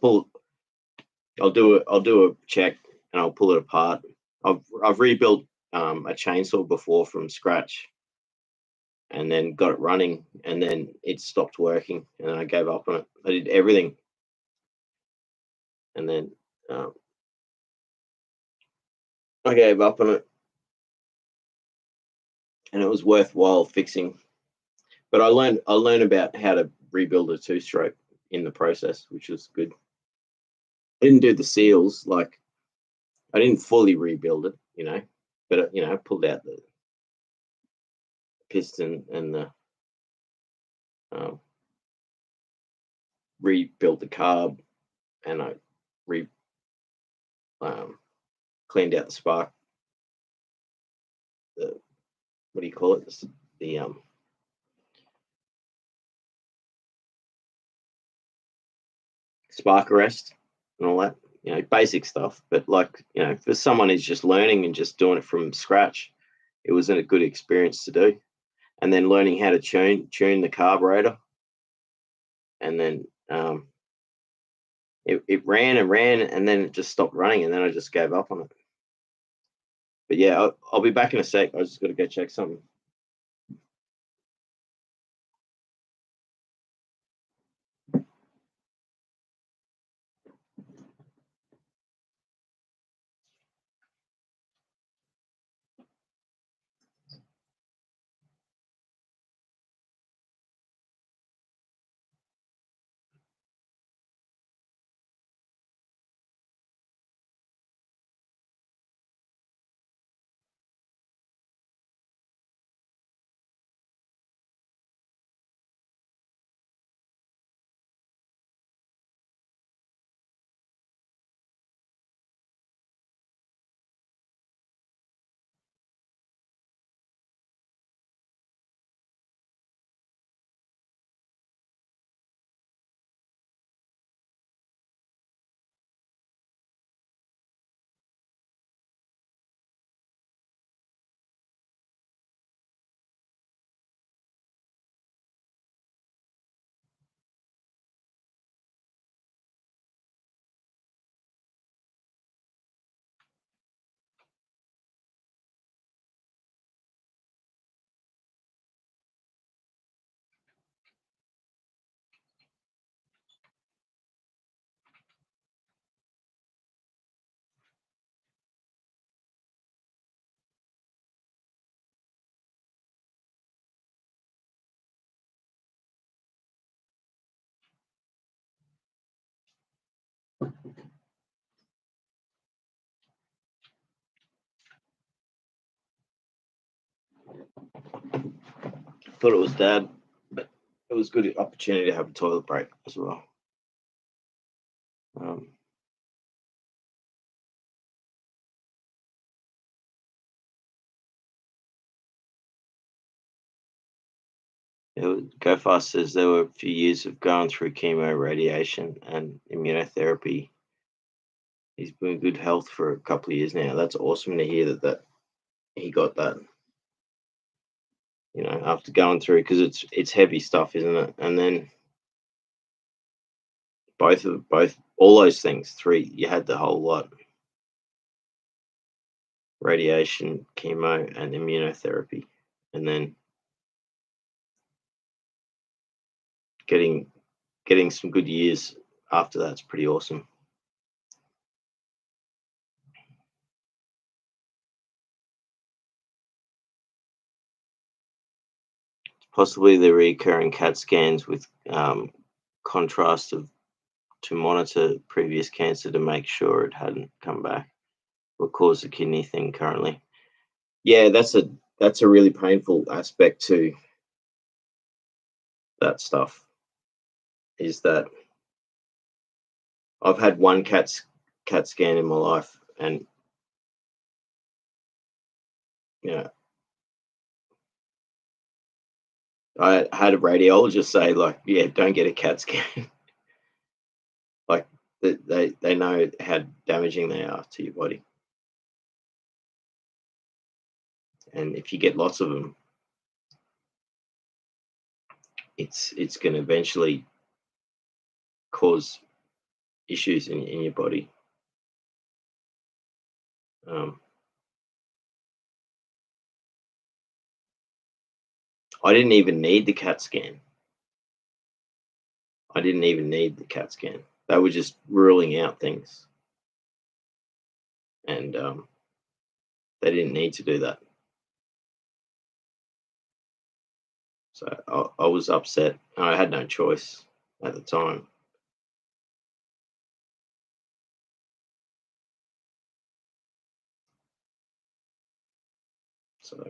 Speaker 1: do a check and I'll pull it apart. I've rebuilt a chainsaw before from scratch, and then got it running, and then it stopped working, and I gave up on it. I did everything, and then I gave up on it, and it was worthwhile fixing. But I learned about how to rebuild a two-stroke in the process, which was good. I didn't do the seals, like I didn't fully rebuild it, but I pulled out the piston and the um, rebuilt the carb, and I re cleaned out the spark. The what do you call it? The spark arrest and all that. Basic stuff. But like for someone who's just learning and just doing it from scratch, it wasn't a good experience to do. And then learning how to tune the carburetor, and then it ran and ran, and then it just stopped running, and then I just gave up on it. But yeah, I'll be back in a sec. I just got to go check something. thought it was Dad, but it was a good opportunity to have a toilet break as well. Um, Go Fast says there were a few years of going through chemo, radiation, and immunotherapy. He's been in good health for a couple of years now. That's awesome to hear that he got that. After going through, because it's heavy stuff, isn't it? And then both all those things, three, you had the whole lot: radiation, chemo, and immunotherapy, and then getting some good years after that's pretty awesome. Possibly the recurring CAT scans with contrast to monitor previous cancer to make sure it hadn't come back or caused the kidney thing currently. Yeah, that's a really painful aspect to that stuff. Is that I've had one CAT scan in my life, and yeah, I had a radiologist say, like, yeah, don't get a CAT scan. Like, they know how damaging they are to your body, and if you get lots of them, it's going to eventually cause issues in your body. Um, I didn't even need the CAT scan. I didn't even need the CAT scan. They were just ruling out things, and they didn't need to do that. So I was upset. I had no choice at the time. So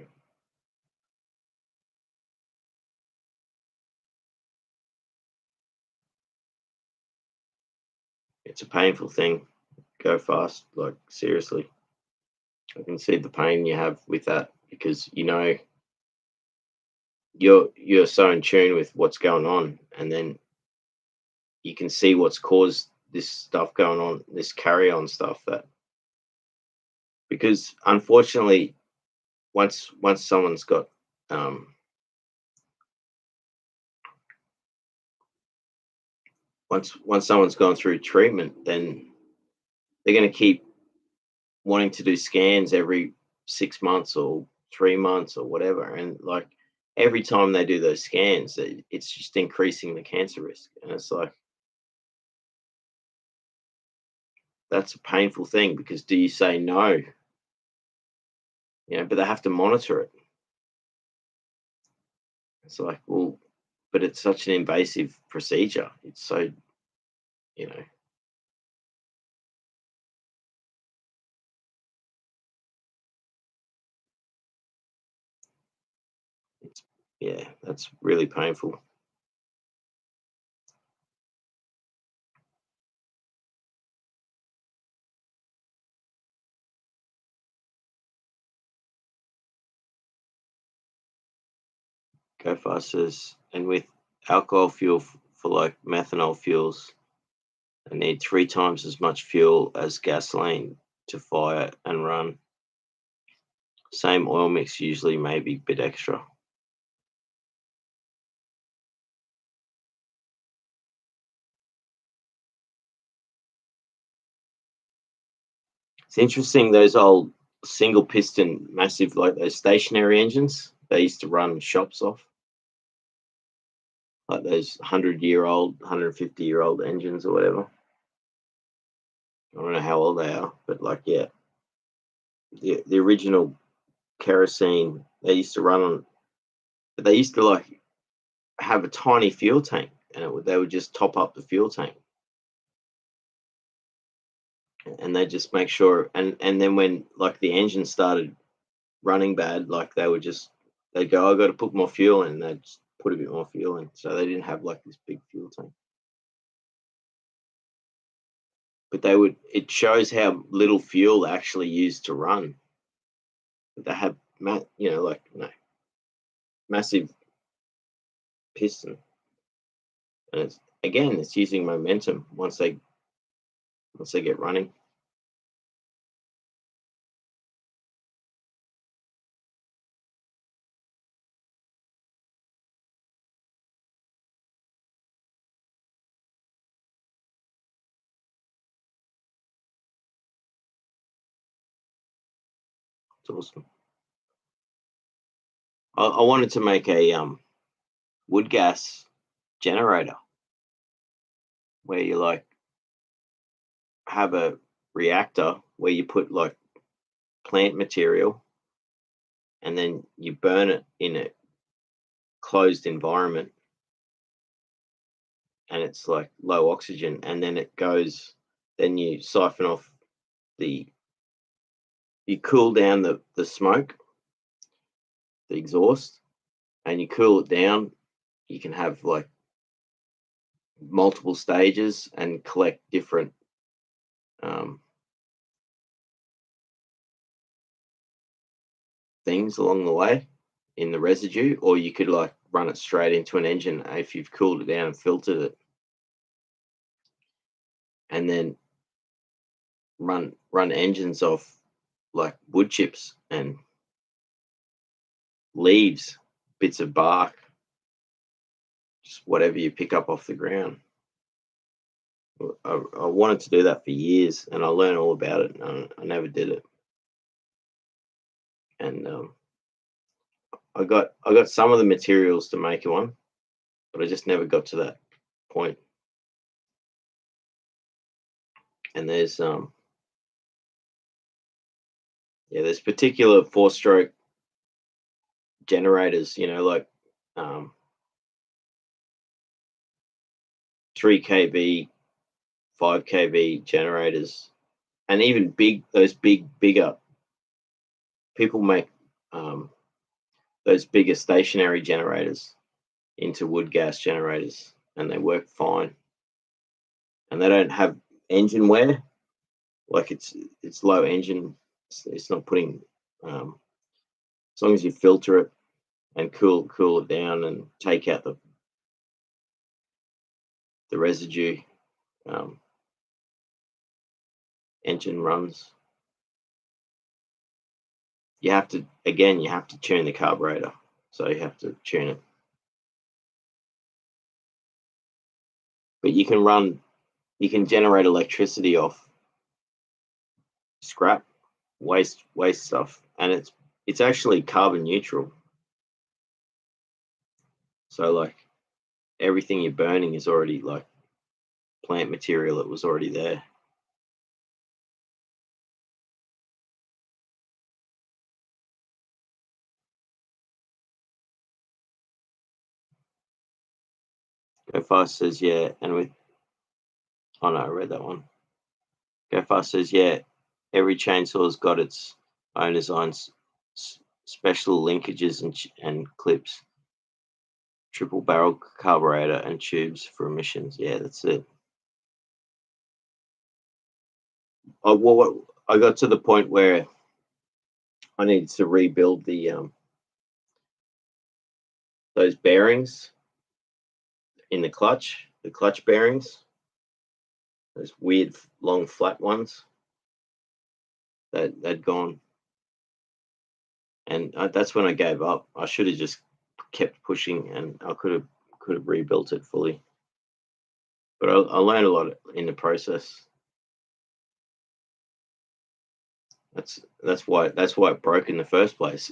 Speaker 1: it's a painful thing. Go Fast, like, seriously. I can see the pain you have with that, because you're so in tune with what's going on, and then you can see what's caused this stuff going on, this carry on stuff, that because unfortunately, once someone's got um once someone's gone through treatment, then they're going to keep wanting to do scans every 6 months or 3 months or whatever, and like every time they do those scans, it's just increasing the cancer risk, and it's like, that's a painful thing, because do you say no? But they have to monitor it. It's like, well, but it's such an invasive procedure. It's so, you know, it's, yeah, that's really painful. Go Fast says, and with alcohol fuel for like methanol fuels, they need 3 times as much fuel as gasoline to fire and run. Same oil mix, usually maybe a bit extra. It's interesting, those old single piston, massive, like those stationary engines they used to run shops off, like those 100-year-old, 150-year-old engines or whatever. I don't know how old they are, but like, yeah, the original kerosene they used to run on, but they used to like have a tiny fuel tank, and they would just top up the fuel tank, and they just make sure, and then when like the engine started running bad, like they would just they'd go, I got to put more fuel in, and they'd just put a bit more fuel in, so they didn't have like this big fuel tank. But it shows how little fuel they actually used to run. They had, massive piston, and it's using momentum once they get running. It's awesome. I wanted to make a wood gas generator where you like have a reactor where you put like plant material and then you burn it in a closed environment, and it's like low oxygen, and then then you siphon off you cool down the smoke, the exhaust, and you cool it down. You can have like multiple stages and collect different things along the way in the residue, or you could like run it straight into an engine if you've cooled it down and filtered it, and then run engines off like wood chips and leaves, bits of bark, just whatever you pick up off the ground. I wanted to do that for years, and I learned all about it, and I never did it. And I got some of the materials to make one, but I just never got to that point. And there's there's particular 4-stroke generators, like 3 kV, 5 kV generators, and even bigger. People make those bigger stationary generators into wood gas generators, and they work fine. And they don't have engine wear, like it's low engine. It's not putting as long as you filter it and cool it down and take out the residue, engine runs. You have to tune the carburetor, so you have to tune it. But you can generate electricity off scrap, waste stuff, and it's actually carbon neutral. So like everything you're burning is already like plant material that was already there. Go Fast says yeah, and with oh no, I read that one. Go Fast says yeah, every chainsaw's got its own designs, special linkages and clips, triple barrel carburetor and tubes for emissions. Yeah, that's it. I got to the point where I needed to rebuild those bearings in the clutch bearings, those weird long flat ones that they'd gone, and that's when I gave up. I should have just kept pushing, and I could have rebuilt it fully. But I learned a lot in the process. That's why it broke in the first place.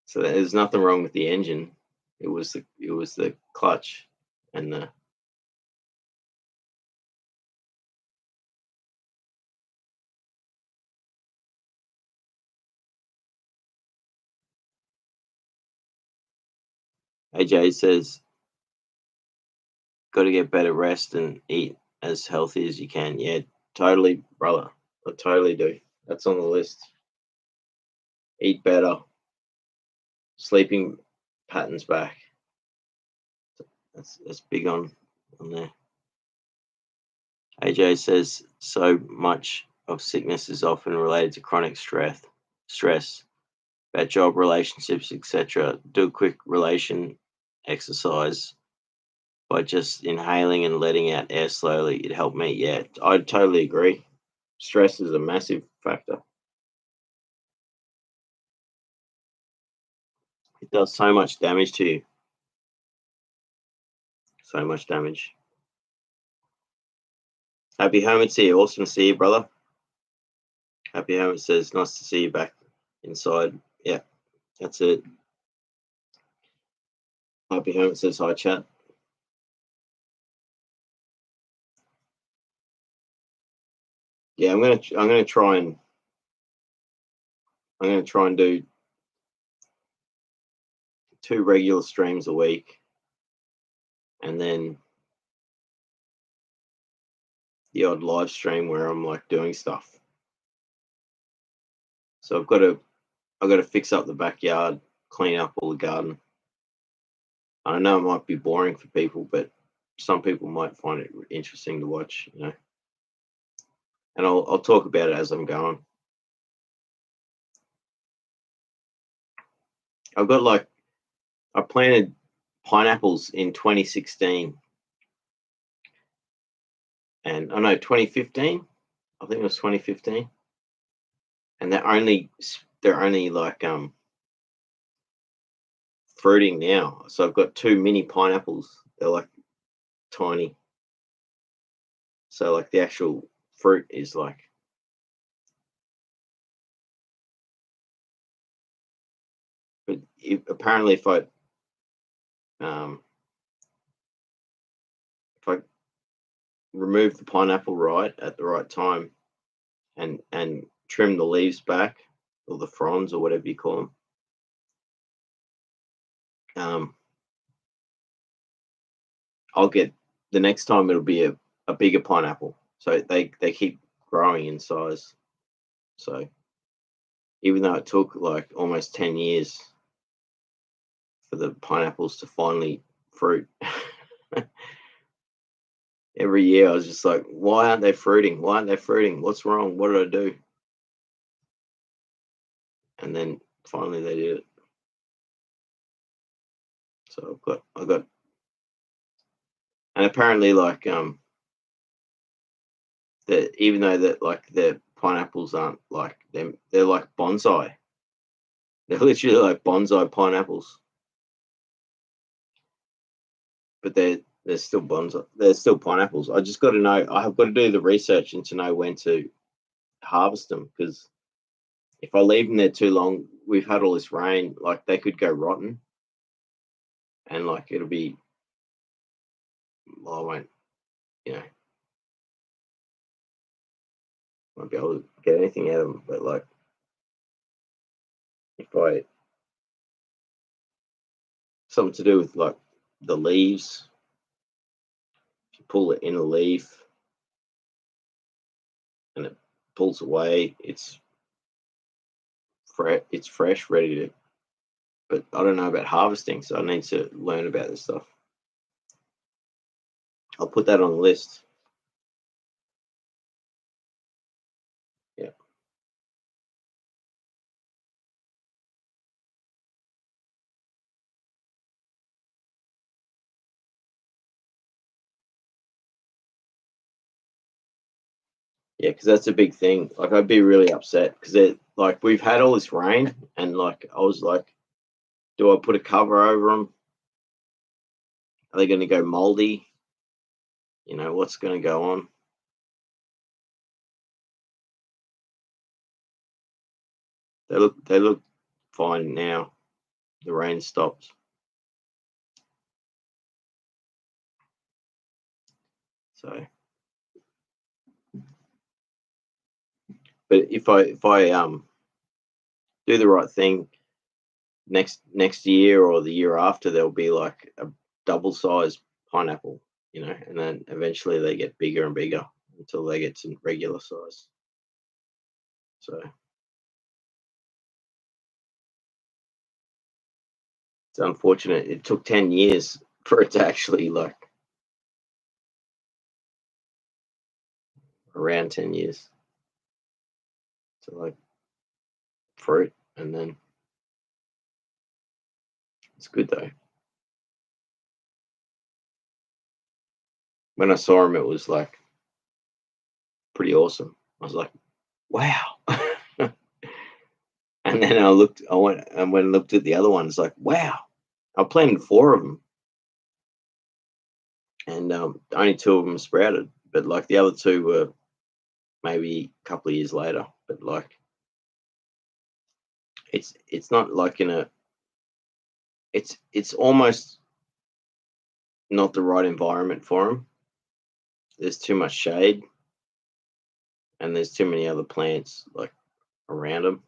Speaker 1: So there's nothing wrong with the engine. It was the clutch and the AJ says, got to get better rest and eat as healthy as you can. Yeah, totally, brother. I totally do. That's on the list. Eat better, sleeping patterns back. That's big on there. AJ says so much of sickness is often related to chronic stress, bad job, relationships, etc. Do a quick relation exercise by just inhaling and letting out air slowly. It helped me. Yeah, I totally agree. Stress is a massive factor. It does so much damage to you. So much damage. Happy home to see you. Awesome to see you, brother. Happy home says nice to see you back inside. Yeah, that's it. Happy home says hi, chat. Yeah, I'm gonna try and do 2 regular streams a week, and then the odd live stream where I'm like doing stuff. So I've got to fix up the backyard, clean up all the garden. I know it might be boring for people, but some people might find it interesting to watch, you know. And I'll talk about it as I'm going. I planted pineapples in 2016, and I know 2015. I think it was 2015, and they're only like fruiting now. So I've got 2 mini pineapples. They're like tiny. So like the actual fruit is like, but apparently um, if I remove the pineapple right at the right time and trim the leaves back, or the fronds or whatever you call them, I'll get the next time it'll be a bigger pineapple. So they keep growing in size. So even though it took like almost 10 years for the pineapples to finally fruit, every year I was just like, why aren't they fruiting? Why aren't they fruiting? What's wrong? What did I do? And then finally they did it. So I got, and apparently like that, even though that like the pineapples aren't like them, they're like bonsai. They're literally like bonsai pineapples, but they're still bonsai. They're still pineapples. I just got to know. I have got to do the research and to know when to harvest them, because if I leave them there too long, we've had all this rain, like they could go rotten, and like it'll be, well, I won't, you know, won't be able to get anything out of them. But like if I something to do with like the leaves, if you pull it in a leaf and it pulls away, it's fresh, ready to. But I don't know about harvesting, so I need to learn about this stuff. I'll put that on the list. Yeah. Yeah, because that's a big thing. Like, I'd be really upset because it like we've had all this rain, and like I was like, do I put a cover over them? Are they going to go moldy? You know, what's going to go on? They look fine now. The rain stopped. So, but if I do the right thing next year or the year after, there'll be like a double size pineapple, you know, and then eventually they get bigger and bigger until they get to regular size. So It's unfortunate. It took 10 years for it to actually like around 10 years to like fruit, and then it's good though. When I saw him, it was like pretty awesome. I was like, wow. And then I went and when I looked at the other ones, like, wow. I planted 4 of them, and only 2 of them sprouted, but like the other 2 were maybe a couple of years later. But like, it's not like in a it's almost not the right environment for them. There's too much shade, and there's too many other plants like around them.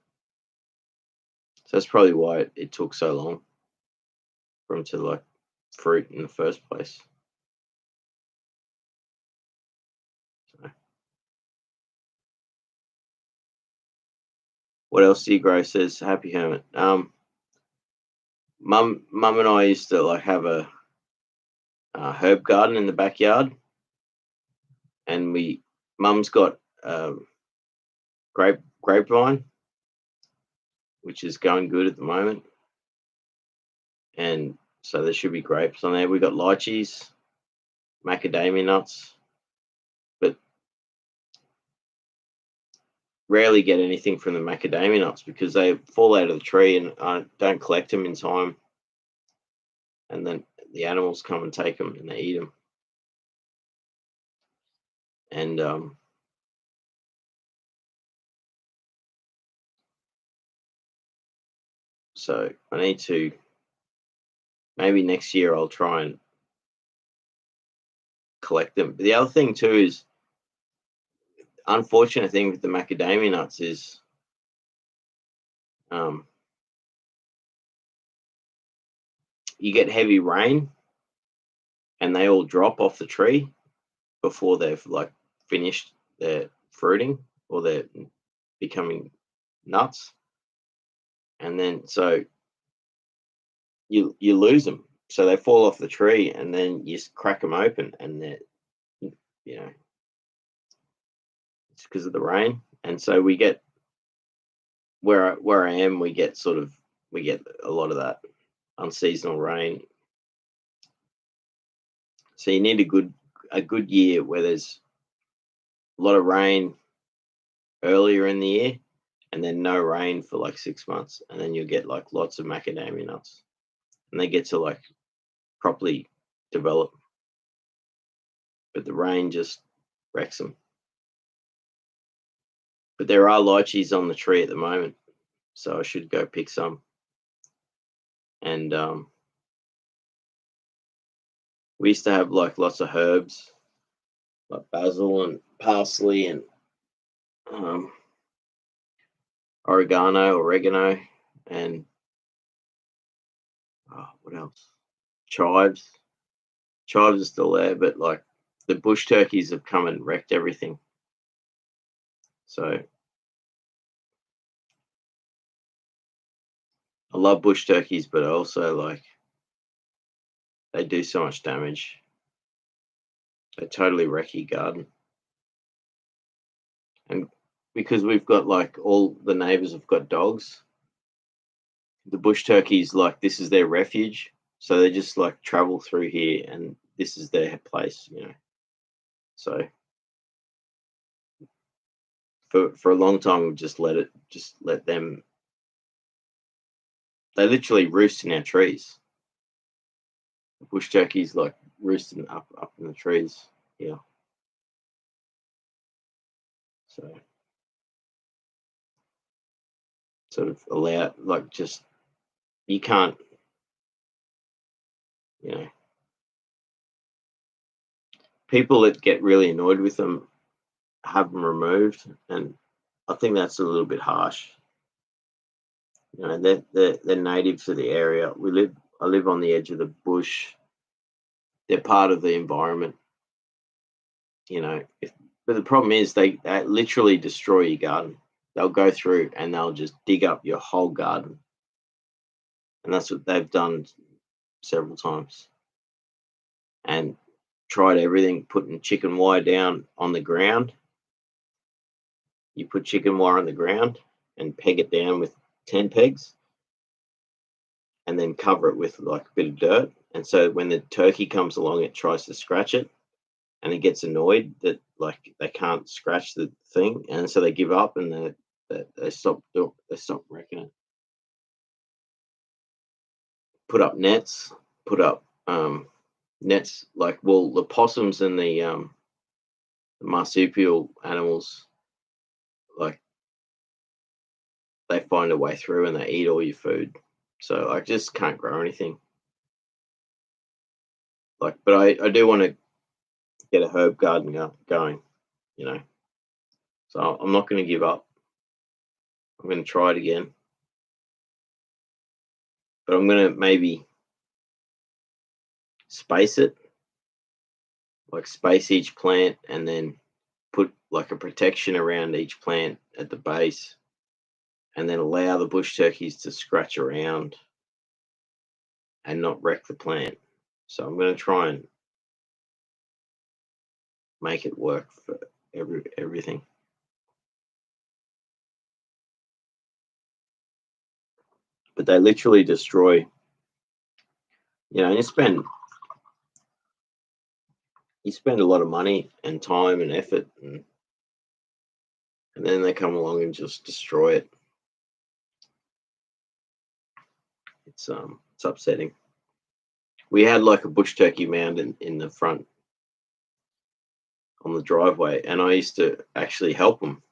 Speaker 1: So that's probably why it took so long for them to like fruit in the first place. So, what else do you grow? Says Happy Hermit. Mum and I used to like have a herb garden in the backyard, and mum's got grapevine, which is going good at the moment, and so there should be grapes on there. We got lychees, macadamia nuts, but rarely get anything from the macadamia nuts because they fall out of the tree, and I don't collect them in time, and then the animals come and take them and they eat them. And so I need to, maybe next year I'll try and collect them. But the other thing too is, unfortunate thing with the macadamia nuts is um, you get heavy rain and they all drop off the tree before they've like finished their fruiting or they're becoming nuts, and then so you lose them. So they fall off the tree, and then you crack them open, and they're, you know, it's because of the rain. And so we get where I am, we get a lot of that unseasonal rain. So you need a good year where there's a lot of rain earlier in the year, and then no rain for like 6 months, and then you'll get like lots of macadamia nuts, and they get to like properly develop. But the rain just wrecks them. But there are lychees on the tree at the moment, so I should go pick some. And we used to have like lots of herbs, like basil and parsley and um, oregano, and what else? Chives. Chives are still there, but like the bush turkeys have come and wrecked everything. So I love bush turkeys, but I also like they do so much damage. They totally wreck your garden. And because we've got like all the neighbors have got dogs, the bush turkeys like this is their refuge. So they just like travel through here and this is their place, you know. So for a long time we just let them, they literally roost in our trees. The bush turkeys like roosting up in the trees. Yeah. So sort of allow like just you can't, you know, people that get really annoyed with them have them removed, and I think that's a little bit harsh. You know, they're native to the area. I live on the edge of the bush. They're part of the environment. You know, but the problem is they literally destroy your garden. They'll go through and they'll just dig up your whole garden, and that's what they've done several times. And tried everything, putting chicken wire down on the ground. You put chicken wire on the ground and peg it down with 10 pegs, and then cover it with like a bit of dirt. And so when the turkey comes along, it tries to scratch it, and it gets annoyed that like they can't scratch the thing, and so they give up and they stop wrecking it. Put up nets, put up nets like, well, the possums and the marsupial animals, like, they find a way through and they eat all your food. So I just can't grow anything. Like, but I do want to get a herb garden going, you know. So I'm not going to give up. I'm going to try it again, but I'm going to maybe space it, like space each plant, and then put like a protection around each plant at the base, and then allow the bush turkeys to scratch around and not wreck the plant. So I'm going to try and make it work for everything. But they literally destroy. You spend a lot of money and time and effort, and then they come along and just destroy it. It's upsetting. We had like a bush turkey mound in the front on the driveway, and I used to actually help them.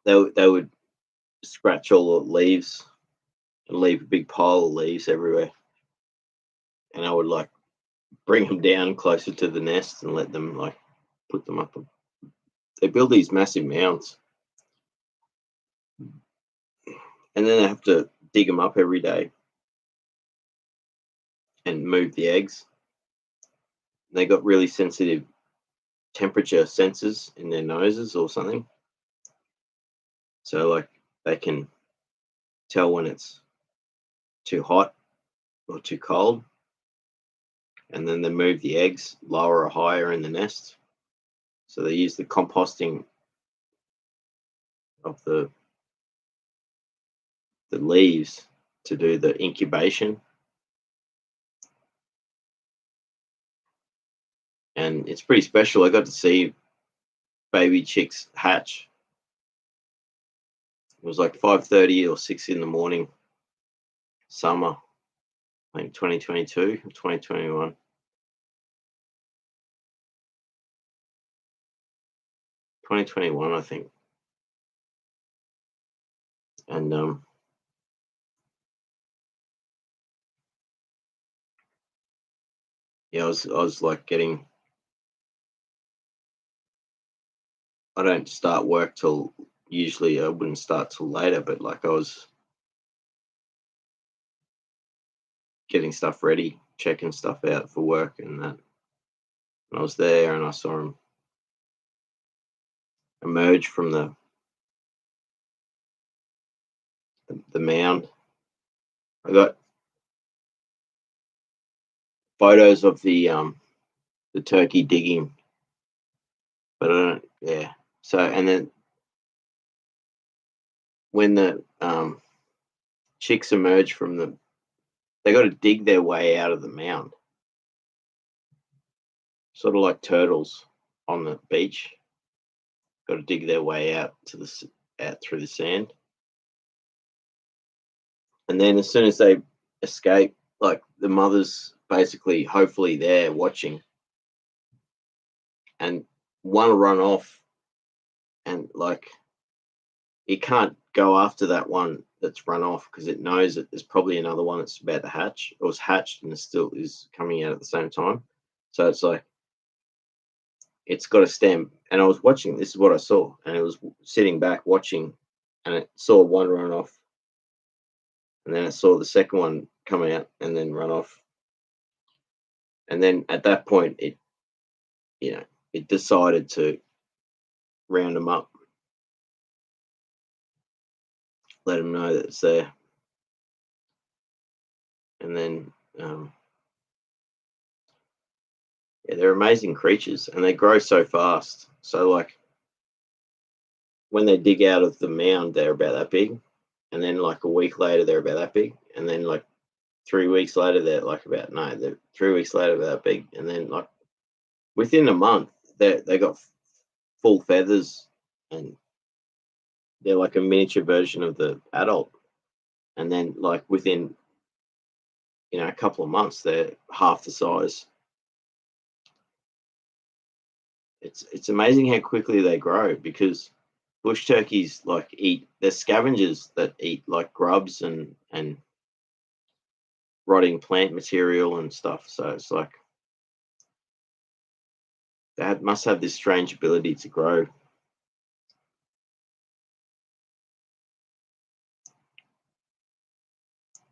Speaker 1: They would scratch all the leaves and leave a big pile of leaves everywhere, and I would like bring them down closer to the nest and let them like put them up. They build these massive mounds, and then they have to dig them up every day and move the eggs. They got really sensitive temperature sensors in their noses or something, so like they can tell when it's too hot or too cold, and then they move the eggs lower or higher in the nest. So they use the composting of the leaves to do the incubation, and it's pretty special. I got to see baby chicks hatch. It was like 5:30 or 6 in the morning, summer, I think 2022 or 2021. 2021, I think. And yeah, I was like getting. I don't start work till, usually I wouldn't start till later, but like I was getting stuff ready, checking stuff out for work and that. And I was there and I saw him emerge from the mound. I got photos of the turkey digging, but I don't. Yeah. So, and then when the chicks emerge from they got to dig their way out of the mound, sort of like turtles on the beach. Got to dig their way out out through the sand, and then as soon as they escape, like the mother's basically hopefully there watching, and one will run off, and like it can't go after that one that's run off because it knows that there's probably another one that's about to hatch or was hatched and is coming out at the same time. So it's like it's got to stand. And I was watching. This is what I saw, and it was sitting back watching, and it saw one run off, and then it saw the second one come out and then run off, and then at that point you know it decided to round them up, let them know that it's there. and then yeah, they're amazing creatures, and they grow so fast. So like when they dig out of the mound, they're about that big, and then like a week later they're about that big, and then like 3 weeks later they're like about no, they're 3 weeks later they're that big, and then like within a month they got full feathers, and they're like a miniature version of the adult, and then like within a couple of months they're half the size. It's amazing how quickly they grow because bush turkeys like eat they're scavengers that eat like grubs and rotting plant material and stuff. So it's like they must have this strange ability to grow.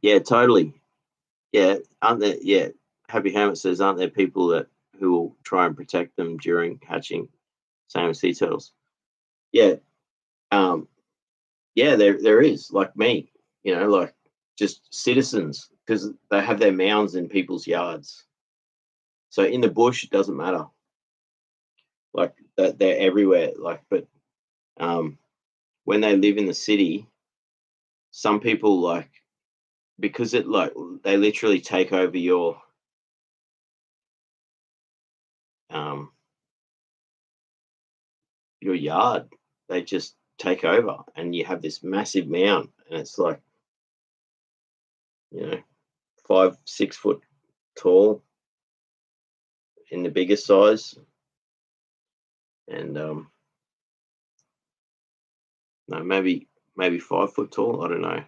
Speaker 1: Yeah, totally. Yeah, aren't there? Yeah, Happy Hermit says, aren't there people that who will try and protect them during hatching? Same as sea turtles. Yeah, um, yeah, there is like me. Like just citizens because they have their mounds in people's yards. So in the bush, it doesn't matter. Like they're everywhere. Like, but um, when they live in the city, some people like because it like they literally take over um your yard. They just take over, and you have this massive mound, and it's like you know 5 6 foot tall in the biggest size, and no, maybe 5 foot tall. I don't know.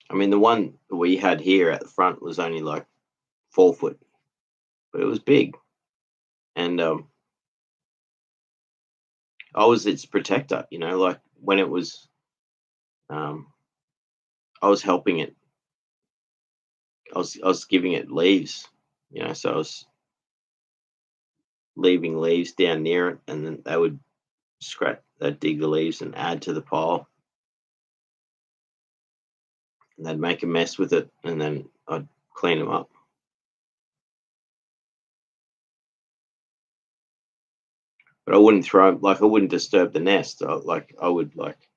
Speaker 1: I mean, the one we had here at the front was only like 4 foot, but it was big, and I was its protector. Like when it was, um, I was helping it. I was giving it leaves. So I was leaving leaves down near it, and then they would they'd dig the leaves and add to the pile, and they'd make a mess with it, and then I'd clean them up. But I wouldn't I wouldn't disturb the nest. I would like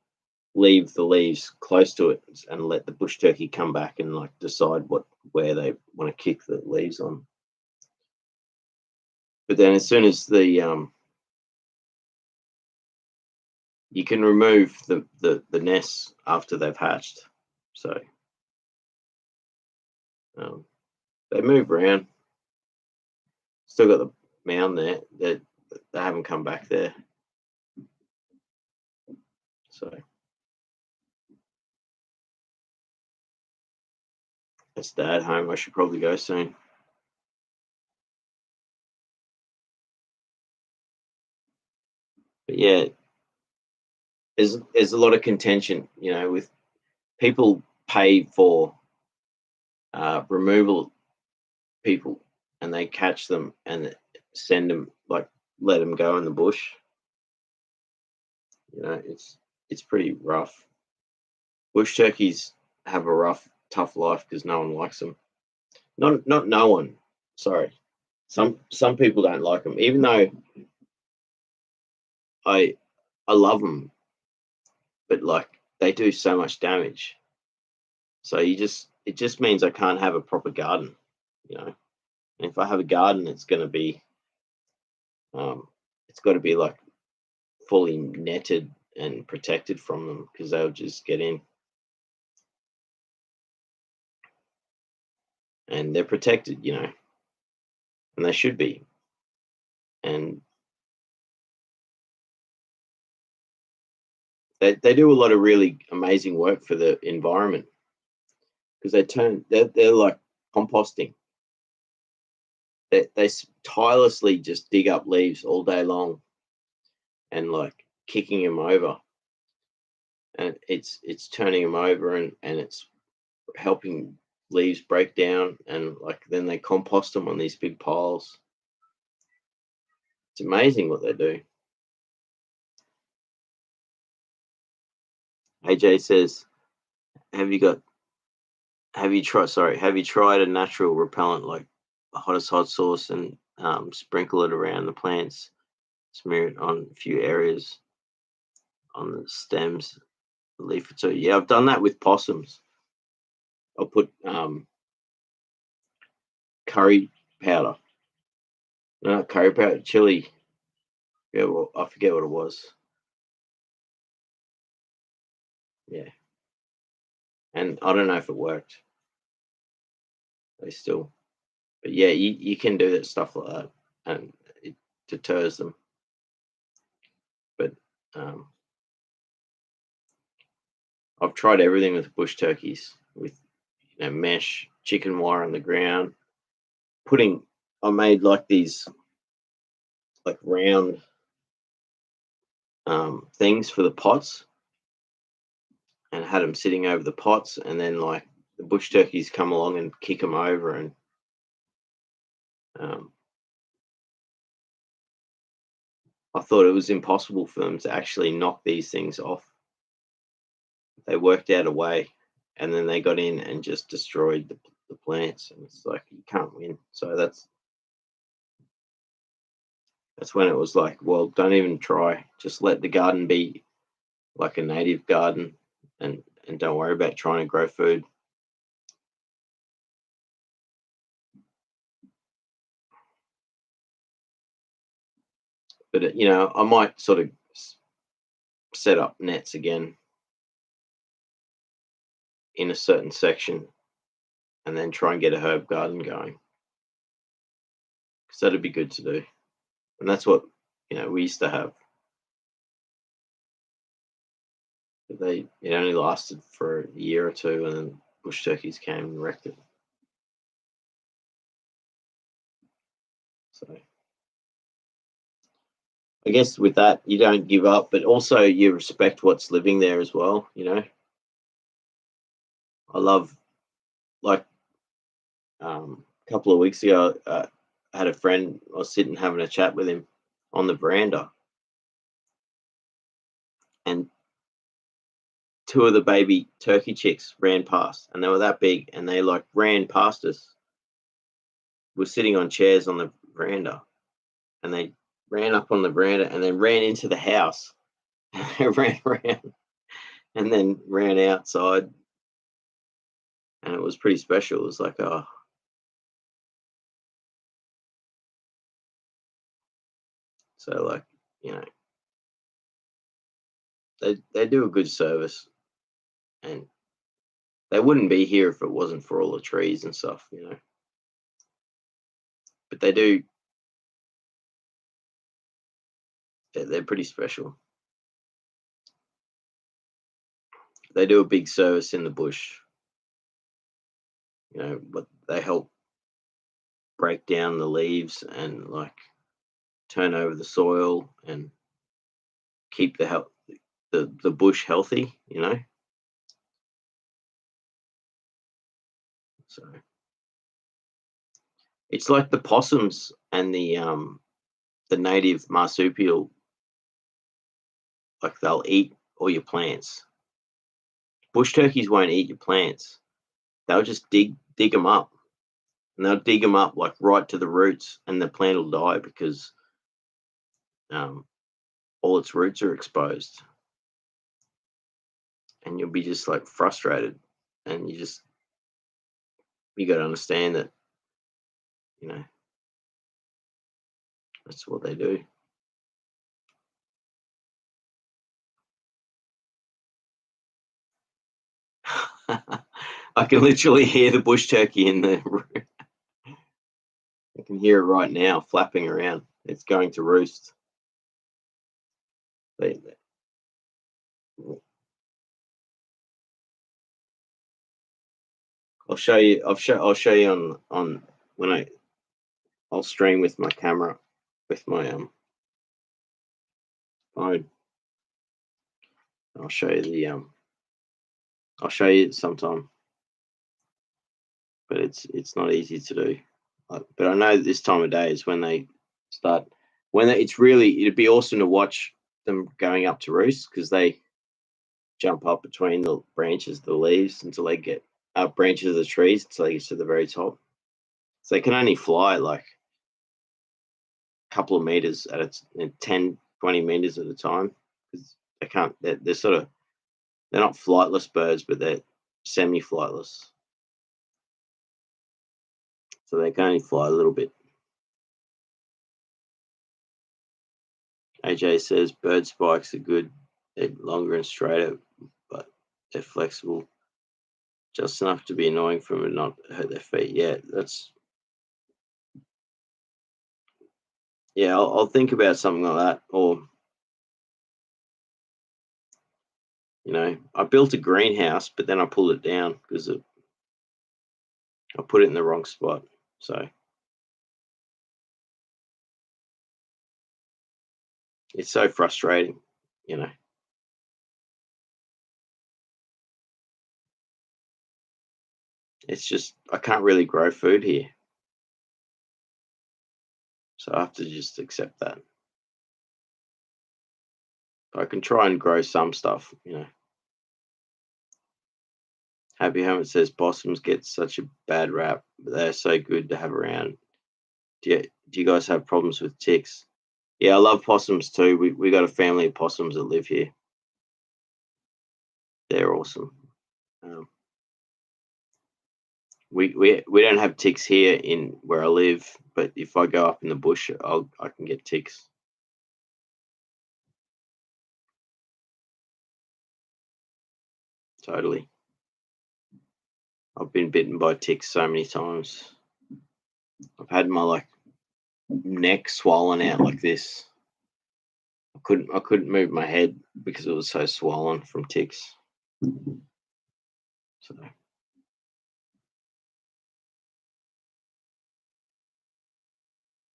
Speaker 1: leave the leaves close to it and let the bush turkey come back and like decide where they want to kick the leaves on. But then as soon as the you can remove the nests after they've hatched, so um, they move around. Still got the mound there. They haven't come back there. So that's dad home. I should probably go soon. But yeah, there's a lot of contention, with people pay for removal people, and they catch them and send them like let them go in the bush. It's pretty rough. Bush turkeys have a rough, tough life because no one likes them. Not no one. Sorry, some people don't like them, even though I I love them, but like they do so much damage. So it just means I can't have a proper garden. And if I have a garden, um, it's got to be like fully netted and protected from them because they'll just get in, and they're protected, and they should be. And they do a lot of really amazing work for the environment because they're like composting. They tirelessly just dig up leaves all day long and like kicking them over, and it's turning them over, and it's helping leaves break down, and like then they compost them on these big piles. It's amazing what they do. AJ says, have you tried a natural repellent like a hottest hot sauce and sprinkle it around the plants, smear it on a few areas on the stems, a leaf or two. Yeah, I've done that with possums. I'll put curry powder. No, not curry powder, chili. Yeah, well, I forget what it was. Yeah. And I don't know if it worked. They still, but yeah, you can do that stuff like that, and it deters them. But I've tried everything with bush turkeys, with mesh, chicken wire on the ground, I made like these like round things for the pots, and had them sitting over the pots, and then like the bush turkeys come along and kick them over, and I thought it was impossible for them to actually knock these things off. They worked out a way, and then they got in and just destroyed the plants, and it's like you can't win. So that's when it was like, well, don't even try. Just let the garden be like a native garden, and don't worry about trying to grow food. But I might sort of set up nets again in a certain section, and then try and get a herb garden going, because that'd be good to do. And that's what we used to have. But it only lasted for a year or two, and then bush turkeys came and wrecked it. So I guess with that, you don't give up, but also you respect what's living there as well. I love, like, a couple of weeks ago, I had a friend. I was sitting having a chat with him on the veranda, and two of the baby turkey chicks ran past, and they were that big, and they like ran past us. We're sitting on chairs on the veranda, and they ran up on the veranda and then ran into the house. Ran around and then ran outside, and it was pretty special. It was like, oh, so like, they do a good service, and they wouldn't be here if it wasn't for all the trees and stuff. But they do. They're pretty special. They do a big service in the bush. But they help break down the leaves and like turn over the soil and keep the bush healthy. So it's like the possums and the native marsupial. Like, they'll eat all your plants. Bush turkeys won't eat your plants. They'll just dig them up, and they'll dig them up like right to the roots, and the plant will die because all its roots are exposed, and you'll be just like frustrated, and you got to understand that you know that's what they do. I can literally hear the bush turkey in the room. I can hear it right now flapping around. It's going to roost. They, I'll show you. I'll show you on when I'll stream with my camera, with my phone. I'll show you I'll show you sometime, but it's not easy to do. But I know this time of day is when they start. It'd be awesome to watch them going up to roost, because jump up between the branches, the leaves, until they get up branches of the trees until they get to the very top. So they can only fly like a couple of meters at a 10, 20 meters at a time because they can't. They're sort of they're not flightless birds, but they're semi-flightless. So they can only fly a little bit. AJ says bird spikes are good. They're longer and straighter, but they're flexible just enough to be annoying for them and not hurt their feet. I'll think about something like that. Or, I built a greenhouse, but then I pulled it down because I put it in the wrong spot. So it's so frustrating, It's just I can't really grow food here. So I have to just accept that. But I can try and grow some stuff. Happy Hermit says possums get such a bad rap, but they're so good to have around. Do you guys have problems with ticks? Yeah, I love possums too. We got a family of possums that live here. They're awesome. We don't have ticks here in where I live, but if I go up in the bush, I can get ticks. Totally. I've been bitten by ticks so many times. I've had my neck swollen out like this. I couldn't move my head because it was so swollen from ticks. So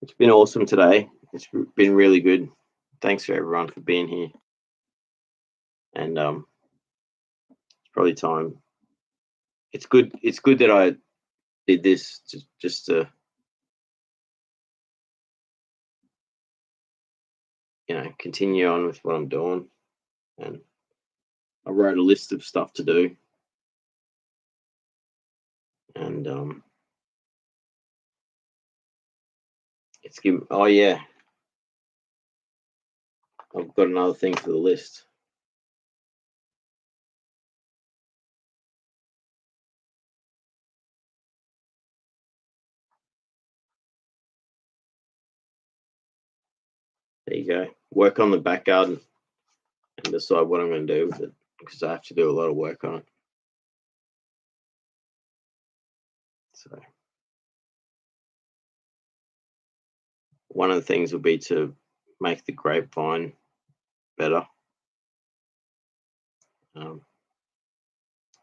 Speaker 1: it's been awesome today. It's been really good. Thanks for everyone for being here. And it's probably time. It's good. It's good that I did this just to continue on with what I'm doing. And I wrote a list of stuff to do. And it's given. Oh yeah, I've got another thing for the list. There you go. Work on the back garden and decide what I'm going to do with it because I have to do a lot of work on it. So one of the things will be to make the grapevine better.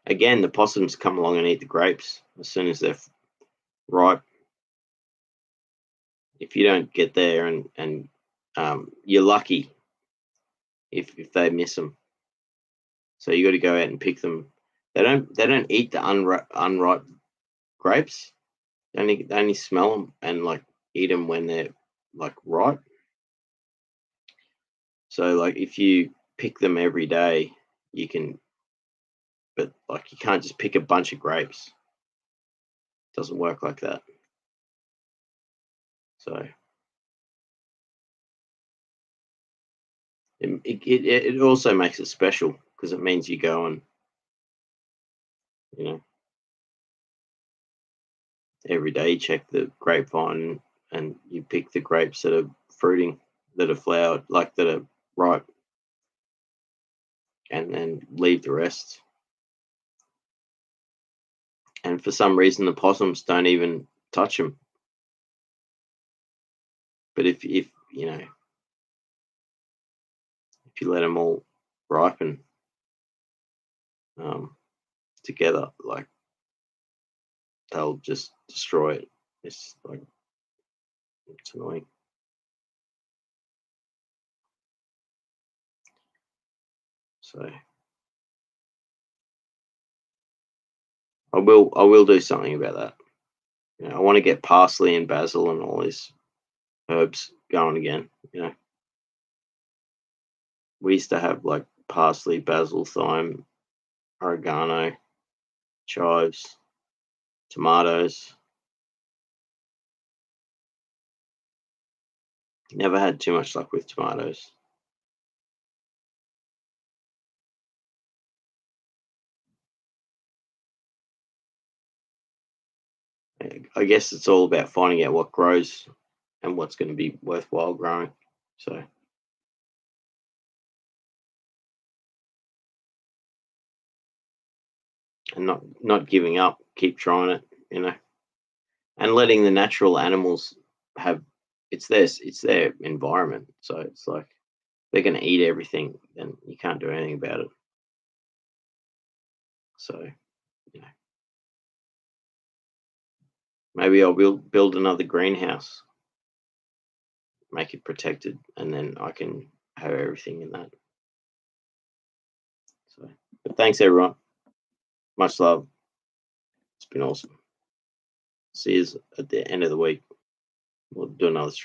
Speaker 1: Again, the possums come along and eat the grapes as soon as they're ripe. If you don't get there and you're lucky if they miss them. So you got to go out and pick them. They don't eat the unripe grapes. They only smell them and eat them when they're ripe. So if you pick them every day, you can, but you can't just pick a bunch of grapes. It doesn't work like that. So it also makes it special because it means you go and every day you check the grapevine and you pick the grapes that are fruiting, that are flowered, that are ripe, and then leave the rest. And for some reason, the possums don't even touch them. But if you let them all ripen together, they'll just destroy it. It's annoying. So I will do something about that. I want to get parsley and basil and all these herbs going again. We used to have parsley, basil, thyme, oregano, chives, tomatoes. Never had too much luck with tomatoes. I guess it's all about finding out what grows and what's going to be worthwhile growing. So, and not giving up, keep trying it, and letting the natural animals have it's their environment. So it's like they're going to eat everything, and you can't do anything about it. So, you know, maybe I'll build another greenhouse, make it protected, and then I can have everything in that. So, but thanks everyone. Much love. It's been awesome. See you at the end of the week. We'll do another stream.